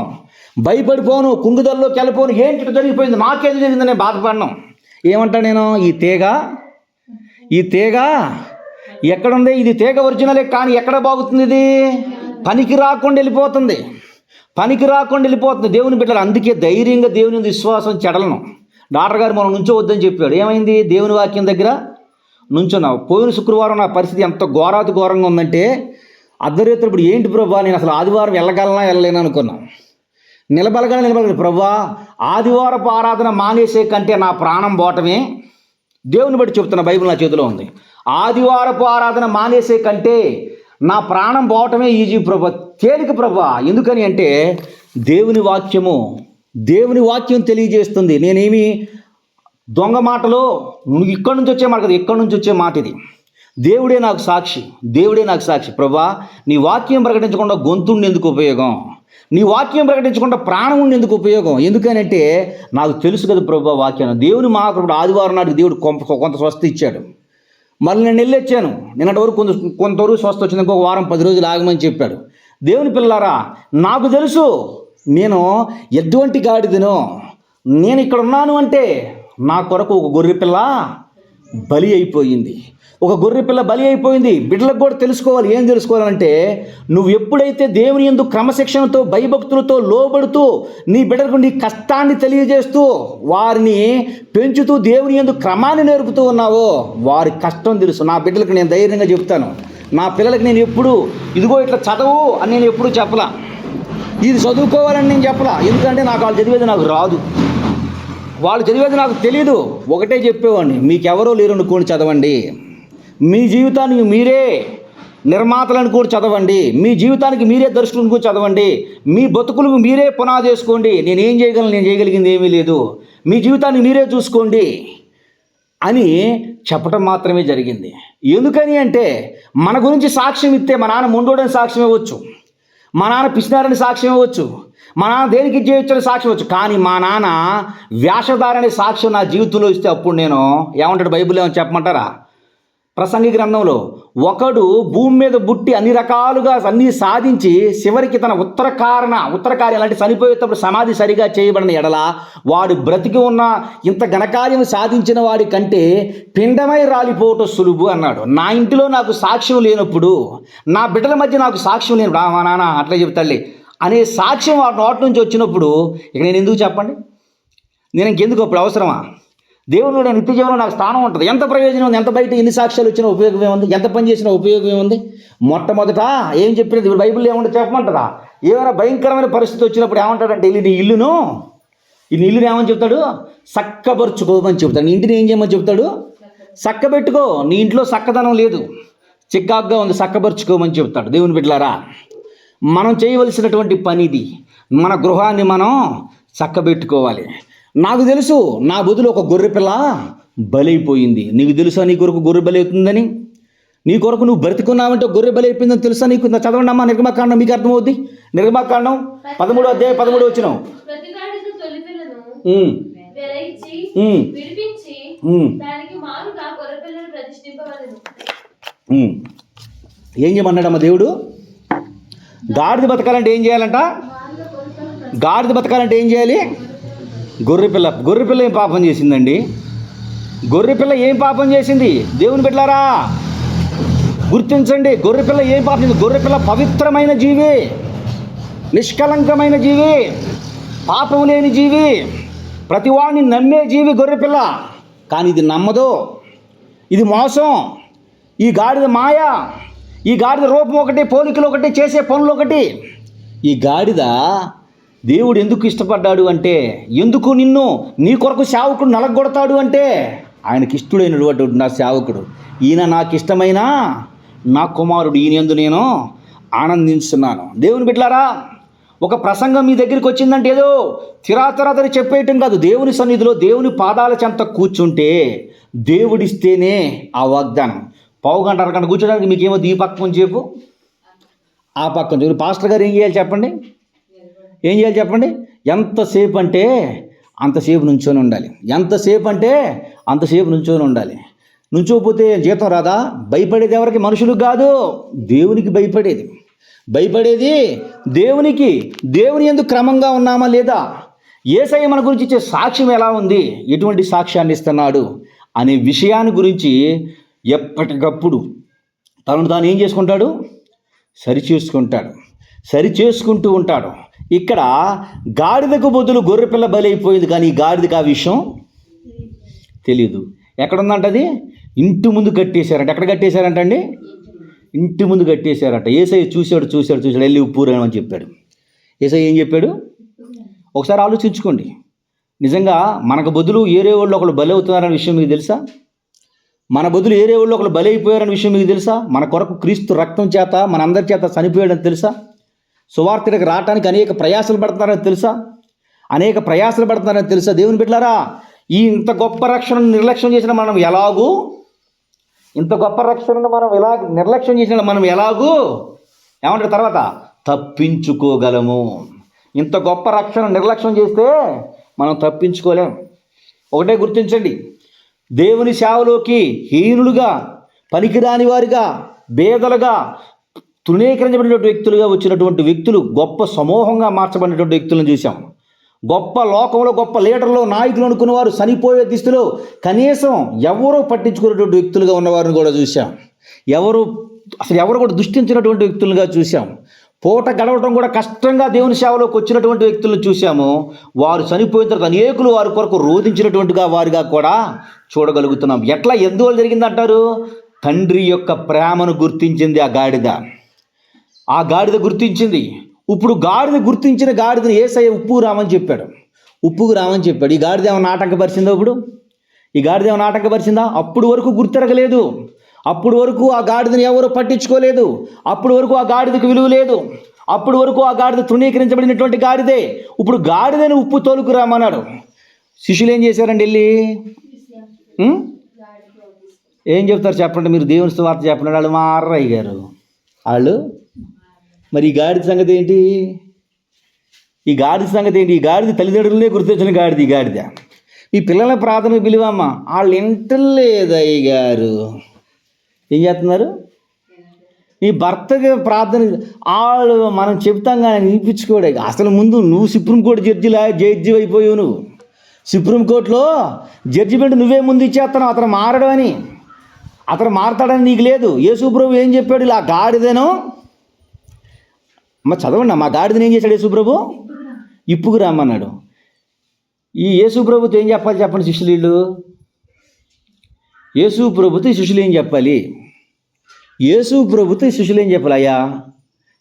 భయపడిపోను, కుంగుదల్లోకి వెళ్ళిపోను. ఏంటి జరిగిపోయింది, నాకేది జరిగింది నేను బాధపడను. ఏమంటా నేను? ఈ తీగ ఎక్కడుంది? ఇది తీగ ఒరిజినలే, కానీ ఎక్కడ బాగుతుంది? ఇది పనికి రాకుండా వెళ్ళిపోతుంది. దేవుని బిడ్డలు అందుకే ధైర్యంగా దేవుని విశ్వాసం చెడలను. డాక్టర్ గారు మనం నుంచోవద్దని చెప్పాడు. ఏమైంది? దేవుని వాక్యం దగ్గర నుంచున్నావు. పోయిన శుక్రవారం నా పరిస్థితి ఎంత ఘోరంగా ఉందంటే, అర్ధరాత్రి ఇప్పుడు ఏంటి ప్రభా, నేను అసలు ఆదివారం వెళ్ళలేను అనుకున్నాను. నిలబడగలను ప్రభా, ఆదివారపు ఆరాధన మానేసే కంటే నా ప్రాణం పోవటమే. దేవుని బట్టి చెప్తున్న, బైబిల్ నా చేతిలో ఉంది. ఆదివారపు ఆరాధన మానేసే కంటే నా ప్రాణం పోవటమే ఈజీ ప్రభా, తేలిక ప్రభా. ఎందుకని అంటే దేవుని వాక్యం తెలియజేస్తుంది. నేనేమి దొంగ మాటలో ఇక్కడి నుంచి వచ్చే మాట కదా, ఇక్కడి నుంచి వచ్చే మాట ఇది. దేవుడే నాకు సాక్షి. ప్రభా, నీ వాక్యం ప్రకటించకుండా గొంతుండి ఎందుకు ఉపయోగం? నీ వాక్యం ప్రకటించకుండా ప్రాణం ఉండి ఎందుకు ఉపయోగం? ఎందుకనంటే నాకు తెలుసు కదా ప్రభా వాక్యం. దేవుని మహాప్రభుడు ఆదివారం నాటికి దేవుడు కొంత స్వస్థ ఇచ్చాడు. మళ్ళీ నేను వెళ్ళొచ్చాను. నిన్నటి వరకు కొంతవరకు స్వస్థ వచ్చింది, ఇంకొక వారం 10 రోజులు ఆగమని చెప్పాడు. దేవుని పిల్లారా, నాకు తెలుసు నేను ఎటువంటి గాడిదనో. నేను ఇక్కడ ఉన్నాను అంటే నా కొరకు ఒక గొర్రె పిల్ల బలి అయిపోయింది. ఒక గొర్రె పిల్ల బలి అయిపోయింది. బిడ్డలకు కూడా తెలుసుకోవాలి. ఏం తెలుసుకోవాలంటే, నువ్వు ఎప్పుడైతే దేవుని యందు క్రమశిక్షణతో భయభక్తులతో లోబడుతూ నీ బిడ్డలకు నీ కష్టాన్ని తెలియజేస్తూ వారిని పెంచుతూ దేవుని యందు క్రమాన్ని నేర్పుతూ ఉన్నావో వారి కష్టం తెలుసు. నా బిడ్డలకు నేను ధైర్యంగా చెప్తాను. నా పిల్లలకి నేను ఎప్పుడు ఇదిగో ఇట్లా చదవు అని నేను ఎప్పుడు చెప్పలా, ఇది చదువుకోవాలని నేను చెప్పలా. ఎందుకంటే నాకు వాళ్ళు చదివేది నాకు రాదు, వాళ్ళు చదివేది నాకు తెలియదు. ఒకటే చెప్పేవాడిని, మీకెవరో లేరు అనుకోని చదవండి, మీ జీవితానికి మీరే నిర్మాతలు అనుకోని చదవండి, మీ జీవితానికి మీరే దర్శకులు అనుకోని చదవండి, మీ బతుకులకు మీరే పునాది చేసుకోండి. నేనేం చేయగలను, నేను చేయగలిగింది ఏమీ లేదు, మీ జీవితాన్ని మీరే చూసుకోండి అని చెప్పడం మాత్రమే జరిగింది. ఎందుకని అంటే, మన గురించి సాక్ష్యం ఇస్తే మా నాన్న మొండోడని సాక్ష్యం ఇవ్వచ్చు, మా నాన్న పిసినారని సాక్ష్యం ఇవ్వచ్చు, మా నాన్న దేనికి చేయొచ్చని సాక్ష్యం ఇవ్వచ్చు. కానీ మా నాన్న వేషధారని సాక్ష్యం నా జీవితంలో ఇస్తే అప్పుడు నేను ఏమంటాడు, బైబిల్ ఏమని చెప్పమంటారా? ప్రసంగి గ్రంథంలో, ఒకడు భూమి మీద పుట్టి అన్ని రకాలుగా అన్నీ సాధించి చివరికి తన ఉత్తరకార్యం అలాంటి చనిపోయేటప్పుడు సమాధి సరిగా చేయబడిన ఎడల వాడు బ్రతికి ఉన్న ఇంత ఘనకార్యం సాధించిన వాడి కంటే పిండమై రాలిపోవటం సులువు అన్నాడు. నా ఇంటిలో నాకు సాక్ష్యం లేనప్పుడు, నా బిడ్డల మధ్య నాకు సాక్ష్యం లేనప్పుడు, మా నాన్న అట్లా చెబుతాలే అనే సాక్ష్యం వాడి నోటి నుంచి వచ్చినప్పుడు ఇక నేను ఎందుకు చెప్పండి, నేను ఇంకెందుకు అప్పుడు అవసరమా? దేవుడు నేను నిత్య జీవనంలో నాకు స్థానం ఉంటుంది. ఎంత ప్రయోజనం ఉంది? ఎంత బయట ఎన్ని సాక్ష్యాలు వచ్చినా ఉపయోగం ఏముంది? ఎంత పని చేసినా ఉపయోగం ఏముంది? మొట్టమొదట ఏం చెప్పినది బైబిల్లో ఏమంటే చెప్పమంటారా? ఏమైనా భయంకరమైన పరిస్థితి వచ్చినప్పుడు ఏమంటాడంటే, నీ ఇల్లును ఏమని చెప్తాడు? చక్కబరుచుకోమని చెప్తాడు. నీ ఇంటిని ఏం చేయమని చెప్తాడు? చక్కబెట్టుకో. నీ ఇంట్లో చక్కదనం లేదు, చిక్కాగ్గా ఉంది, చక్కబరుచుకోమని చెప్తాడు. దేవుని బిడ్డలారా, మనం చేయవలసినటువంటి పని ఇది. మన గృహాన్ని మనం చక్కబెట్టుకోవాలి. నాకు తెలుసు నా బదులు ఒక గొర్రె పిల్ల బలైపోయింది. నీకు తెలుసా నీ కొరకు గొర్రె బలి అవుతుందని? నీ కొరకు నువ్వు బ్రతికున్నావంటే గొర్రె బలి అయిపోయిందని తెలుసా నీకు? చదవండి అమ్మా, నిర్గమకాండం, మీకు అర్థమవుద్ది. నిర్గమకాండం 13వ అధ్యాయం 13వ వచనం. ఏం చేయమన్నాడమ్మా దేవుడు? గాడిద బతకాలంటే ఏం చేయాలంట? గాడిద బతకాలంటే ఏం చేయాలి? గొర్రెపిల్ల ఏం పాపం చేసిందండి? గొర్రెపిల్ల ఏం పాపం చేసింది? దేవుని బిడ్డలారా గుర్తించండి, గొర్రెపిల్ల ఏం పాపం చేసింది? గొర్రెపిల్ల పవిత్రమైన జీవి, నిష్కలంకమైన జీవి, పాపం లేని జీవి, ప్రతివాడిని నమ్మే జీవి గొర్రెపిల్ల. కానీ ఇది నమ్మదు, ఇది మోసం, ఈ గాడిద మాయ, ఈ గాడిద రూపం ఒకటి, పోలికలు ఒకటి, చేసే పనులు ఒకటి. ఈ గాడిద దేవుడు ఎందుకు ఇష్టపడ్డాడు అంటే, ఎందుకు నిన్ను నీ కొరకు సేవకుడు నలగొడతాడు అంటే, ఆయనకి ఇష్టడైనటువంటి నా సేవకుడు, ఈయన నాకు ఇష్టమైన నా కుమారుడు, ఈయన యందు నేను ఆనందించున్నాను. దేవుని బిడ్డలారా, ఒక ప్రసంగం మీ దగ్గరికి వచ్చిందంటే ఏదో తిరాతరాతరి చెప్పేయటం కాదు. దేవుని సన్నిధిలో దేవుని పాదాల చెంత కూర్చుంటే దేవుడిస్తేనే ఆ వాగ్దానం. పావుగంట అరగంట కూర్చోడానికి మీకేమో ఈ పక్కన చెప్పు, ఆ పక్కన చెప్పు. పాస్టర్ గారు ఏం చేయాలి చెప్పండి? ఏం చేయాలి చెప్పండి? ఎంతసేపు అంటే అంతసేపు నుంచొని ఉండాలి. ఎంతసేపు అంటే అంతసేపు నుంచొని ఉండాలి. నుంచోకపోతే జీతం రాదా? భయపడేది ఎవరికి? మనుషులకు కాదు, దేవునికి భయపడేది దేవునికి. దేవుని యందు క్రమంగా ఉన్నామా లేదా? యేసయ్య మన గురించి ఇచ్చే సాక్ష్యం ఎలా ఉంది, ఎటువంటి సాక్ష్యాన్ని ఇస్తున్నాడు అనే విషయాన్ని గురించి ఎప్పటికప్పుడు తనను తాను ఏం చేసుకుంటాడు? సరిచేసుకుంటూ ఉంటాడు. ఇక్కడ గాడిదకు బదులు గొర్రెపిల్ల బలి అయిపోయింది, కానీ ఈ గాడిదకు ఆ విషయం తెలియదు. ఎక్కడుందంట అది? ఇంటి ముందు కట్టేశారంట. ఎక్కడ కట్టేశారంట అండి? ఇంటి ముందు కట్టేశారంట. యేసయ్య చూశాడు, వెళ్ళి ఉప్పురేమని చెప్పాడు. యేసయ్య ఏం చెప్పాడు? ఒకసారి ఆలోచించుకోండి. నిజంగా మనకు బదులు ఏరే వాళ్ళు ఒకళ్ళు బలి అవుతున్నారనే విషయం మీకు తెలుసా? మన బదులు ఏరే వాళ్ళు ఒకళ్ళు బలి అయిపోయారనే విషయం మీకు తెలుసా? మన కొరకు క్రీస్తు రక్తం చేత మనందరి చేత చనిపోయాడని తెలుసా? సువార్తకు రావటానికి అనేక ప్రయాసలు పడుతున్నారని తెలుసా? దేవుని బిడ్డలారా, ఈ ఇంత గొప్ప రక్షణను నిర్లక్ష్యం చేసిన మనం ఎలాగూ ఏమంటారు తర్వాత? తప్పించుకోగలము. ఇంత గొప్ప రక్షణ నిర్లక్ష్యం చేస్తే మనం తప్పించుకోలేం. ఒకటే గుర్తించండి, దేవుని సేవలోకి హీనులుగా పనికిరాని వారిగా, బేదలుగా, తృణీకరించబడినటువంటి వ్యక్తులుగా వచ్చినటువంటి వ్యక్తులు గొప్ప సమూహంగా మార్చబడినటువంటి వ్యక్తులను చూసాం. గొప్ప లోకంలో గొప్ప లీడర్లు, నాయకులు అనుకున్న వారు చనిపోయే దిశలో కనీసం ఎవరో పట్టించుకునేటువంటి వ్యక్తులుగా ఉన్నవారిని కూడా చూసాం. ఎవరు కూడా దుష్టించినటువంటి వ్యక్తులుగా చూసాం. పూట గడవడం కూడా కష్టంగా దేవుని సేవలోకి వచ్చినటువంటి వ్యక్తులను చూసాము. వారు చనిపోయిన తర్వాత అనేకులు వారి కొరకు రోధించినటువంటిగా వారిగా కూడా చూడగలుగుతున్నాం. ఎట్లా, ఎందువల్ల జరిగిందంటారు? తండ్రి యొక్క ప్రేమను గుర్తించింది ఆ గాడిద గుర్తించింది. ఇప్పుడు గాడిద గుర్తించిన గాడిదని యేసయ్య ఉప్పుకు రామని చెప్పాడు. ఈ గాడిద ఏమైనా ఆటంకపరిచిందా? ఈ గాడిద ఏమైనా ఆటంకపరిచిందా? అప్పుడు వరకు గుర్తిరగలేదు. అప్పుడు వరకు ఆ గాడిదని ఎవరు పట్టించుకోలేదు. అప్పుడు వరకు ఆ గాడిదకు విలువ లేదు. అప్పుడు వరకు ఆ గాడిద తృణీకరించబడినటువంటి గాడిదే. ఇప్పుడు గాడిదని ఉప్పు తోలుకురామన్నాడు. శిష్యులు ఏం చేశారండి? వెళ్ళి ఏం చెప్తారు చెప్పండి? మీరు దేవుని సువార్త చెప్పండి. వాళ్ళు మారయ్య గారు వాళ్ళు. మరి ఈ గాడిద సంగతి ఏంటి? ఈ గాడిద తల్లిదండ్రులనే గుర్తించిన గాడిద. ఈ గాడిద ఈ పిల్లల ప్రార్థన పిలువమ్మ, వాళ్ళు వింటలేదయ్య గారు. ఏం చేస్తున్నారు? నీ భర్తకి ప్రార్థన వాళ్ళు మనం చెప్తాం కానీ వినిపించుకోడే. అసలు ముందు నువ్వు సుప్రీంకోర్టు జడ్జి అయిపోయావు. నువ్వు సుప్రీంకోర్టులో జడ్జిమెంట్ నువ్వే ముందు ఇచ్చేస్తున్నావు అతను మారడం అని. అతను మారతాడని నీకు లేదు. యేసు ప్రభు ఏం చెప్పాడు? ఇలా గాడిదను చదవండి. మా గాడిదని ఏం చేశాడు యేసు ప్రభు? ఇప్పుకు రమ్మన్నాడు. ఈ యేసు ప్రభుతో ఏం చెప్పాలి చెప్పండి శిష్యులు? వీళ్ళు యేసు ప్రభుతో శిష్యులు ఏం చెప్పాలి? అయ్యా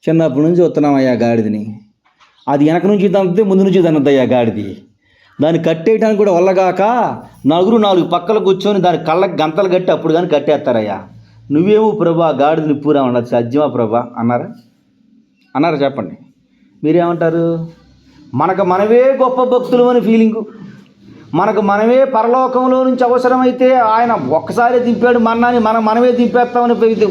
చిన్నప్పటి నుంచి వస్తున్నామయ్యా గాడిదని. అది వెనక నుంచి తనద్దే, ముందు నుంచి తనద్దయ్యా గాడిది. దాన్ని కట్టేయడానికి కూడా వల్లగాక నాలుగు పక్కల కూర్చొని దాని కళ్ళకి గంతలు కట్టి అప్పుడు కానీ కట్టేస్తారయ్యా. నువ్వేమో ప్రభా గాడిదని ఇప్పురా ఉండదు సాధ్యమా ప్రభా అన్నారు చెప్పండి. మీరేమంటారు? మనకు మనమే గొప్ప భక్తులు అని ఫీలింగు. మనకు మనమే పరలోకంలో నుంచి అవసరమైతే ఆయన ఒక్కసారి దింపాడు మన్నాని మనమే దింపేస్తామని పెరిగితే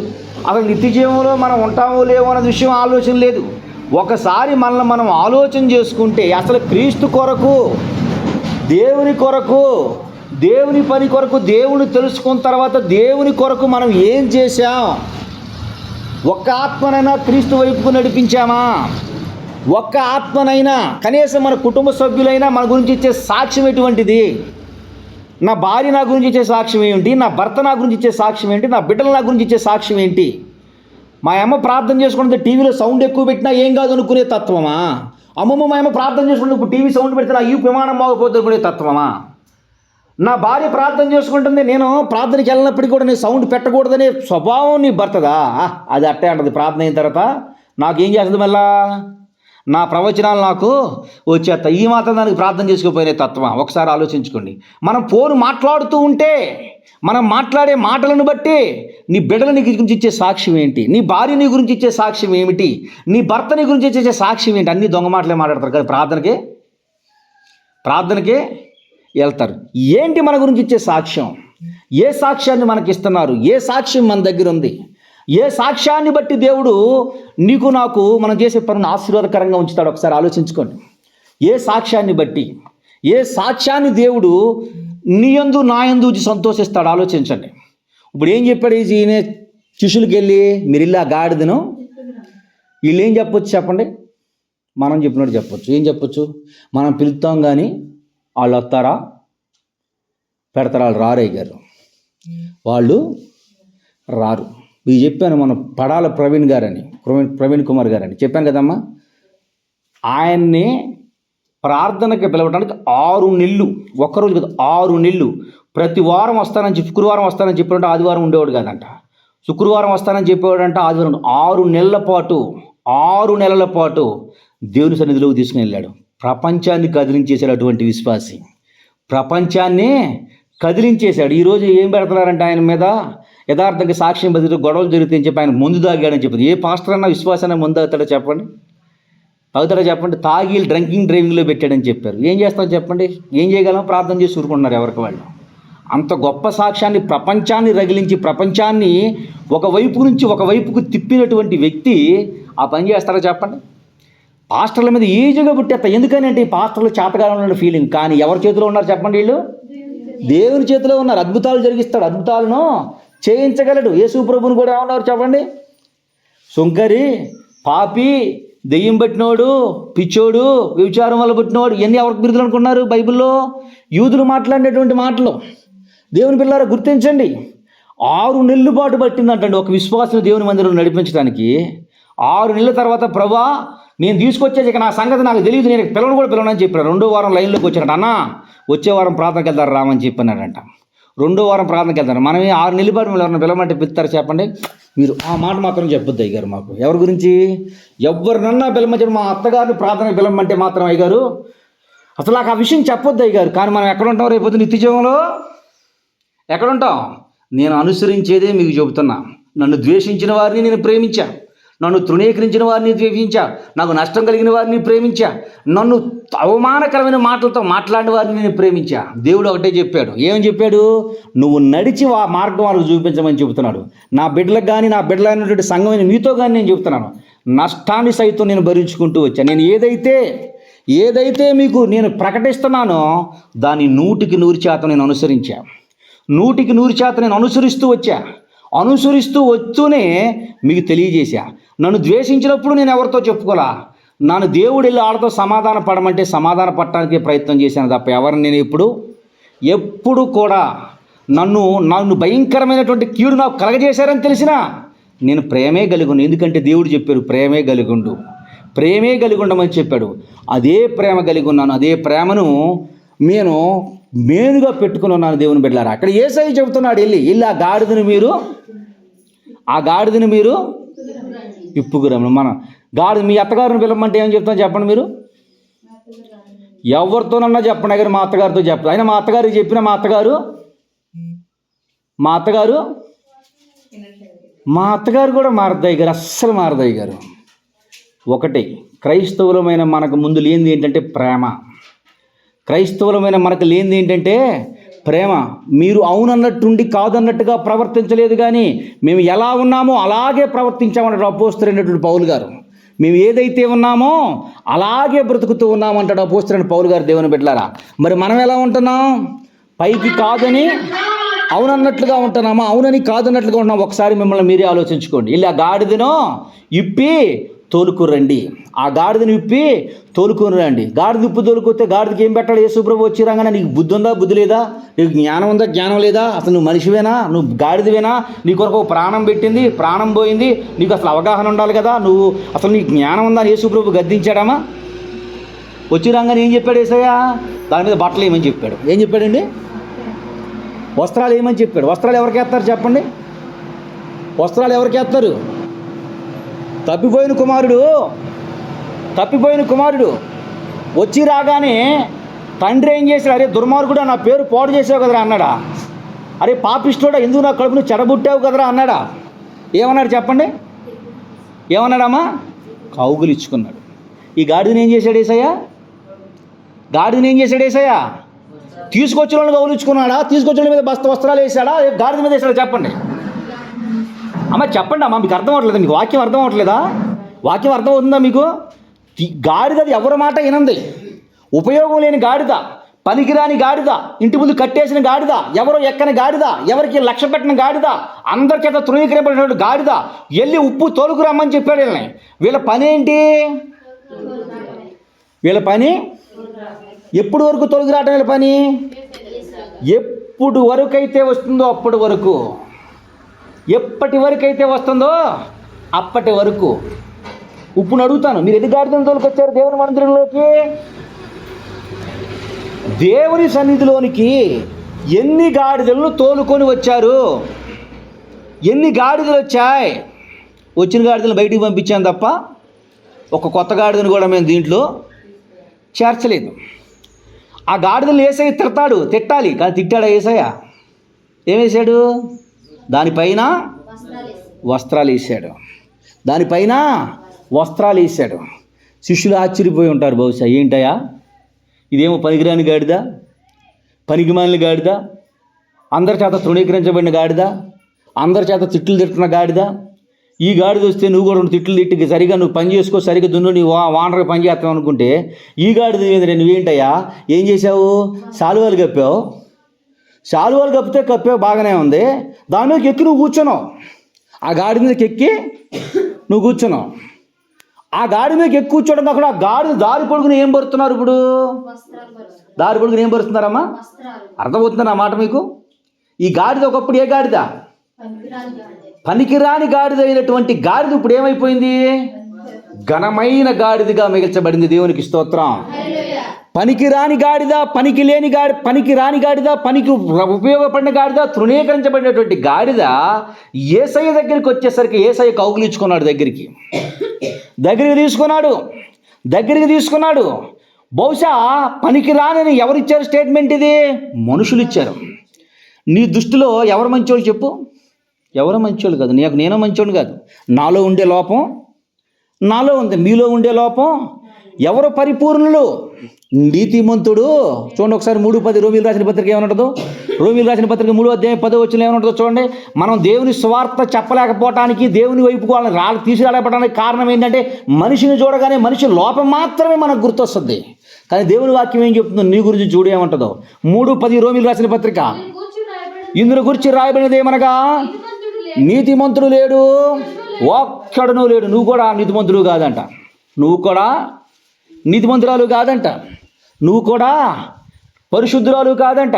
అసలు నిత్య జీవంలో మనం ఉంటామో లేవో అన్న విషయం ఆలోచన లేదు. ఒకసారి మనల్ని మనం ఆలోచన చేసుకుంటే అసలు క్రీస్తు కొరకు, దేవుని కొరకు, దేవుని పని కొరకు, దేవుని తెలుసుకున్న తర్వాత దేవుని కొరకు మనం ఏం చేశాం? ఒక్క ఆత్మనైనా క్రీస్తు వైపుకు నడిపించామా? ఒక్క ఆత్మనైనా కనీసం మన కుటుంబ సభ్యులైనా మన గురించి ఇచ్చే సాక్ష్యం ఎటువంటిది? నా భార్య నా గురించి ఇచ్చే సాక్ష్యం ఏంటి? నా భర్త నా గురించి ఇచ్చే సాక్ష్యం ఏంటి? నా బిడ్డలు నా గురించి ఇచ్చే సాక్ష్యం ఏంటి? మా అమ్మ ప్రార్థన చేసుకుంటే టీవీలో సౌండ్ ఎక్కువ పెట్టినా ఏం కాదు అనుకునే తత్వమా? అమ్మమ్మ మా అమ్మ ప్రార్థన చేసుకుంటే ఇప్పుడు టీవీ సౌండ్ పెడితే నా ఈ విమానం బాగపోతే అనుకునే తత్వమా? నా భార్య ప్రార్థన చేసుకుంటుంది, నేను ప్రార్థనకి వెళ్ళినప్పటికీ కూడా నేను సౌండ్ పెట్టకూడదనే స్వభావం నీ భర్తదా? అది అట్టే అంటది. ప్రార్థన అయిన తర్వాత నాకేం చేస్తుంది? మళ్ళా నా ప్రవచనాలు నాకు వచ్చేస్తాయి. ఈ మాత్రం దానికి ప్రార్థన చేసుకోపోయిన తత్వం. ఒకసారి ఆలోచించుకోండి. మనం ఫోన్ మాట్లాడుతూ ఉంటే మనం మాట్లాడే మాటలను బట్టి నీ బిడ్డల నీ గురించి ఇచ్చే సాక్ష్యం ఏంటి? నీ భార్య నీ గురించి ఇచ్చే సాక్ష్యం ఏమిటి? నీ భర్త నీ గురించి ఇచ్చే సాక్ష్యం ఏంటి? అన్ని దొంగ మాటలే మాట్లాడతారు కదా. ప్రార్థనకే వెళ్తారు. ఏంటి మన గురించి ఇచ్చే సాక్ష్యం? ఏ సాక్ష్యాన్ని మనకి ఇస్తున్నారు? ఏ సాక్ష్యం మన దగ్గర ఉంది? ఏ సాక్ష్యాన్ని బట్టి దేవుడు నీకు నాకు మనం చేసే పనులను ఆశీర్వాదకరంగా ఉంచుతాడు? ఒకసారి ఆలోచించుకోండి. ఏ సాక్ష్యాన్ని బట్టి, ఏ సాక్ష్యాన్ని దేవుడు నీ యందు నా యందు సంతోషిస్తాడు? ఆలోచించండి. ఇప్పుడు ఏం చెప్పాడు ఈయన శిష్యులకి వెళ్ళి? మీరు వెళ్ళి ఆ గాడిదను వీళ్ళు ఏం చెప్పొచ్చు చెప్పండి? మనం చెప్పినట్టు చెప్పొచ్చు. ఏం చెప్పొచ్చు? మనం పిలుస్తాం కానీ వాళ్ళు వస్తారా? పెడతారా? వాళ్ళు రారయ్య గారు, వాళ్ళు రారు. మీకు చెప్పాను మన పడాల ప్రవీణ్ కుమార్ గారని చెప్పాను కదమ్మా. ఆయన్ని ప్రార్థనకి పిలవడానికి 6 నెలలు, ఒక్కరోజు కదా 6 నెలలు, ప్రతి వారం వస్తానని చెప్పి శుక్రవారం వస్తానని చెప్పాడంటే ఆదివారం ఉండేవాడు కాదంట. శుక్రవారం వస్తానని చెప్పేవాడంటే ఆదివారం. 6 నెలల పాటు దేవుని సన్నిధిలోకి తీసుకుని వెళ్ళాడు. ప్రపంచాన్ని కదిలించేశాడు అటువంటి విశ్వాసి. ప్రపంచాన్ని కదిలించేశాడు. ఈరోజు ఏం పెడుతున్నారంటే ఆయన మీద యథార్థంగా సాక్ష్యం బదిలీ గొడవలు జరుగుతాయని చెప్పి ఆయన ముందు తాగాడని చెప్పింది. ఏ పాస్టర్ అన్నా విశ్వాసాన్ని ముందు తాగుతాడో చెప్పండి? తాగి డ్రైవింగ్లో పెట్టాడని చెప్పారు. ఏం చేస్తాం చెప్పండి? ఏం చేయగలం? ప్రార్థన చేసి ఊరుకుంటున్నారు ఎవరికి వాళ్ళు. అంత గొప్ప సాక్ష్యాన్ని, ప్రపంచాన్ని రగిలించి ప్రపంచాన్ని ఒకవైపు నుంచి ఒకవైపుకు తిప్పినటువంటి వ్యక్తి ఆ పని చేస్తారో చెప్పండి? పాస్టర్ల మీద ఈజీగా పుట్టేస్తా. ఎందుకనంటే ఈ పాస్టర్లు చేతగానే ఉన్న ఫీలింగ్. కానీ ఎవరి చేతిలో ఉన్నారు చెప్పండి? వీళ్ళు దేవుని చేతిలో ఉన్నారు. అద్భుతాలు జరిగిస్తాడు. అద్భుతాలను చేయించగలడు. యేసు ప్రభువుని కూడా ఏమన్నారు చెప్పండి? సుంకరి, పాపి, దెయ్యం పట్టినోడు, పిచ్చోడు, వ్యభిచారం వల్ల పుట్టినోడు, ఇవన్నీ ఎవరికి బిరుదులు అనుకున్నారు బైబిల్లో? యూదులు మాట్లాడేటువంటి మాటలు. దేవుని పిల్లారా గుర్తించండి. 6 నెలల పాటు పట్టిందంటండి ఒక విశ్వాసం దేవుని మందిరంలో నడిపించడానికి. 6 నెలల తర్వాత ప్రభా నేను తీసుకొచ్చేది ఇక నా సంగతి నాకు తెలియదు, నేను పిల్లలు కూడా పిలవనని చెప్పాడు. 2వ వారం లైన్లోకి వచ్చాడు. అన్న వచ్చే వారం ప్రార్థనకి వెళ్తారు రామని చెప్పన్నాడంట. 2వ వారం ప్రార్థనకి వెళ్తారు. మనమే 6 నెలల పాటు ఎవరైనా పిలవమంటే పిలుస్తారు చెప్పండి? మీరు ఆ మాట మాత్రం చెప్పొద్దు అయ్యారు మాకు. ఎవరి గురించి? ఎవరినన్నా పిలవమంటే మా అత్తగారిని ప్రార్థనకి పిలవమంటే మాత్రం అయ్యారు అసలు నాకు ఆ విషయం చెప్పొద్దు అయ్యారు. కానీ మనం ఎక్కడ ఉంటాం రేపు నిత్య జీవంలో? ఎక్కడుంటాం? నేను అనుసరించేదే మీకు చెబుతున్నా. నన్ను ద్వేషించిన వారిని నేను ప్రేమించా, నన్ను తృణీకరించిన వారిని ద్వేషించా, నాకు నష్టం కలిగిన వారిని ప్రేమించా, నన్ను అవమానకరమైన మాటలతో మాట్లాడిన వారిని నేను ప్రేమించా. దేవుడు ఒకటే చెప్పాడు. ఏమని చెప్పాడు? నువ్వు నడిచి ఆ మార్గం వాళ్ళకు చూపించమని చెబుతున్నాడు. నా బిడ్డలకు కానీ నా బిడ్డలైనటువంటి సంఘమైన మీతో కానీ నేను చెబుతున్నాను. నష్టాన్ని సైతం నేను భరించుకుంటూ వచ్చాను. నేను ఏదైతే మీకు నేను ప్రకటిస్తున్నానో దాన్ని 100% నేను అనుసరించా. 100% నేను అనుసరిస్తూ వచ్చా. అనుసరిస్తూ వస్తూనే మీకు తెలియజేశా. నన్ను ద్వేషించినప్పుడు నేను ఎవరితో చెప్పుకోలా. నన్ను దేవుడు వెళ్ళి వాళ్ళతో సమాధాన పడమంటే సమాధాన పడటానికి ప్రయత్నం చేశాను తప్ప ఎవరిని నేను ఎప్పుడు కూడా నన్ను భయంకరమైనటువంటి కీడు నాకు కలగజేశారని తెలిసినా నేను ప్రేమే కలిగి. ఎందుకంటే దేవుడు చెప్పారు ప్రేమే కలిగి ఉండమని చెప్పాడు. అదే ప్రేమ కలిగి ఉన్నాను. అదే ప్రేమను నేను మేలుగా పెట్టుకుని ఉన్నాను. దేవుని బిడ్డలారా, అక్కడ యేసయ్య చెబుతున్నాడు, వెళ్ళి ఆ గాడిదని మీరు ఇప్పుకురమ్మ. మన గాడిద మీ అత్తగారిని పిలవమంటే ఏమని చెప్తాను చెప్పండి? మీరు ఎవరితోనన్నా చెప్పండి, కానీ మా అత్తగారితో చెప్పదు. అయినా మా అత్తగారికి చెప్పిన మా అత్తగారు కూడా మారదయ్య గారు, అస్సలు మారదయ్య గారు. ఒకటి క్రైస్తవులమైన మనకు ముందు లేనిది ఏంటంటే ప్రేమ. క్రైస్తవులమైన మనకు లేనిది ఏంటంటే ప్రేమ. మీరు అవునన్నట్టుండి కాదన్నట్టుగా ప్రవర్తించలేదు, కానీ మేము ఎలా ఉన్నామో అలాగే ప్రవర్తించామంటాడు అపోస్తలుడైనటువంటి పౌలు గారు. మేము ఏదైతే ఉన్నామో అలాగే బ్రతుకుతూ ఉన్నామంటాడు అపోస్తలుడైన పౌలు గారు. దేవుని బిడ్డలారా, మరి మనం ఎలా ఉంటున్నాం? పైకి కాదని అవునన్నట్లుగా ఉంటున్నామా? అవునని కాదన్నట్లుగా ఉన్నాం? ఒకసారి మిమ్మల్ని మీరే ఆలోచించుకోండి. వెళ్ళి ఆ గాడిదను ఇప్పి తోలుకురండి. ఆ గాడిదని విప్పి తోలుకొని రండి. గాడిద ఇప్పు తోలుకొస్తే గాడిదకి ఏం పెట్టాడు? యేసు ప్రభు వచ్చి రాగానే నీకు బుద్ధి ఉందా, బుద్ధి లేదా? నీకు జ్ఞానం ఉందా, జ్ఞానం లేదా? అసలు నువ్వు మనిషివేనా, నువ్వు గాడిదవేనా? నీ కొరకు ప్రాణం పెట్టింది, ప్రాణం పోయింది, నీకు అసలు అవగాహన ఉండాలి కదా. నువ్వు అసలు నీకు జ్ఞానం ఉందా? యేసు ప్రభు గద్దించాడమ్మా? వచ్చి రాగానే ఏం చెప్పాడు యేసయ్య? దాని మీద బట్టలు ఏమని చెప్పాడు? ఏం చెప్పాడండి? వస్త్రాలు ఏమని చెప్పాడు? వస్త్రాలు ఎవరికి వేస్తారు చెప్పండి? వస్త్రాలు ఎవరికి వేస్తారు? తప్పిపోయిన కుమారుడు వచ్చి రాగానే తండ్రి ఏం చేశాడు? అరే దుర్మార్గుడా, నా పేరు పాడు చేసావు కదరా అన్నాడా? అరే పాపిష్టోడా, ఎందుకు నా కడుపును చెడబుట్టావు కదరా అన్నాడా? ఏమన్నాడు చెప్పండి? ఏమన్నాడమ్మా? కౌగులు ఇచ్చుకున్నాడు. ఈ గాడిదని ఏం చేశాడు యేసయ్య? తీసుకొచ్చిన వాళ్ళు కౌగులు ఇచ్చుకున్నాడా? తీసుకొచ్చిన మీద వస్త్రాలు వేసాడా? గాడిద మీద వేసాడా? చెప్పండి అమ్మ, చెప్పండి అమ్మా. మీకు అర్థం అవ్వట్లేదా? మీకు వాక్యం అర్థం అవ్వట్లేదా? వాక్యం అర్థం అవుతుందా మీకు? గాడిదది ఎవరి మాట వినంది, ఉపయోగం లేని గాడిద, పనికిరాని గాడిద, ఇంటి ముందు కట్టేసిన గాడిద, ఎవరో ఎక్కని గాడిద, ఎవరికి లక్ష్య పెట్టిన గాడిద, అందరి చేత తృణీకరింపబడిన గాడిద. వెళ్ళి ఉప్పు తోలుకురమ్మని చెప్పాడు వీళ్ళని. వీళ్ళ పని ఏంటి? వీళ్ళ పని ఎప్పుడు వరకు తొలగిరావటం? వీళ్ళ పని ఎప్పుడు వరకు అయితే వస్తుందో అప్పటి వరకు, ఎప్పటి వరకు అయితే వస్తుందో అప్పటి వరకు. ఇప్పుడు అడుగుతాను, మీరు ఎన్ని గాడిదలను తోలుకొచ్చారు దేవుని మందిరంలోకి? దేవుని సన్నిధిలోనికి ఎన్ని గాడిదలను తోలుకొని వచ్చారు? ఎన్ని గాడిదలు వచ్చాయి? వచ్చిన గాడిదలను బయటికి పంపించాను తప్ప ఒక కొత్త గాడిదను కూడా మేము దీంట్లో చేర్చలేదు. ఆ గాడిదలు యేసయ్య తిట్టాలి, కానీ తిట్టాడా యేసయ్య? ఏం వేసాడు? దానిపైన వస్త్రాలు వేసాడు. శిష్యులు ఆశ్చర్యపోయి ఉంటారు బహుశా, ఏంటయ్యా ఇదేమో పనికిరాని గాడిద, పనికిమాలిన గాడిద, అందరి చేత తృణీకరించబడిన గాడిద, అందరి చేత తిట్లు తిట్టున్న గాడిద. ఈ గాడిద వస్తే నువ్వు కూడా 2 తిట్లు తిట్టి సరిగా నువ్వు పని చేసుకో, సరిగ్గా దున్ను, నీ వానర్గా పని చేస్తావు అనుకుంటే ఈ గాడిద మీద నువ్వేంటయ్యా ఏం చేసావు? శాలువాలు కప్పావు, శాలువాలు కప్పే బాగానే ఉంది, దాని మీదకి ఎక్కి నువ్వు కూర్చున్నావు. ఆ గాడి మీదకి ఎక్కి నువ్వు కూర్చున్నావు. ఆ గాడి మీదకి ఎక్కి కూర్చోవడం అక్కడ ఆ గాడి దారి పొడుగుని ఏం పరుస్తున్నారు? ఇప్పుడు దారి పొడుగుని ఏం పరుస్తున్నారమ్మా? అర్థమవుతుందా నా మాట మీకు? ఈ గాడిద ఒకప్పుడు ఏ గాడిద? పనికిరాని గాడిద అయినటువంటి గాడిద ఇప్పుడు ఏమైపోయింది? ఘనమైన గాడిదగా మిగల్చబడింది. దేవునికి స్తోత్రం. పనికిరాని గాడిద, పనికిరాని గాడిద, పనికి ఉపయోగపడిన గాడిద, తృణీకరించబడినటువంటి గాడిద యేసయ్య దగ్గరికి వచ్చేసరికి యేసయ్య కౌగులించుకున్నాడు. దగ్గరికి తీసుకున్నాడు. బహుశా పనికిరాని ఎవరిచ్చారు స్టేట్మెంట్ ఇది? మనుషులు ఇచ్చారు. నీ దృష్టిలో ఎవరు మంచోళ్ళు చెప్పు? ఎవరు మంచోళ్ళు కాదు. నేను మంచోడు కాదు. నాలో ఉండే లోపం నాలో ఉంది, మీలో ఉండే లోపం. ఎవరు పరిపూర్ణులు? నీతిమంతుడు. చూడండి ఒకసారి 3:10 రోమీయులకు రాసిన పత్రిక ఏమనుంటుందో? రోమీయులకు రాసిన పత్రిక 3:10 ఏమనుంటుందో చూడండి. మనం దేవుని స్వార్థ చెప్పలేకపోవటానికి, దేవుని వైపుకు వాళ్ళని తీసుకురాలేకపోవడానికి కారణం ఏంటంటే మనిషిని చూడగానే మనిషి లోపం మాత్రమే మనకు గుర్తొస్తుంది. కానీ దేవుని వాక్యం ఏం చెప్తుందో నీ గురించి చూడు ఏమంటుందో. 3:10 రోమీయులకు రాసిన పత్రిక. ఇందులో గురించి రాయబడినది ఏమనగా, నీతిమంతుడు లేడు, ఒక్కడును లేడు. నువ్వు కూడా నీతిమంతుడు కాదంట. నువ్వు కూడా నీతిమంతురాలు కాదంట. నువ్వు కూడా పరిశుద్ధురాలు కాదంట.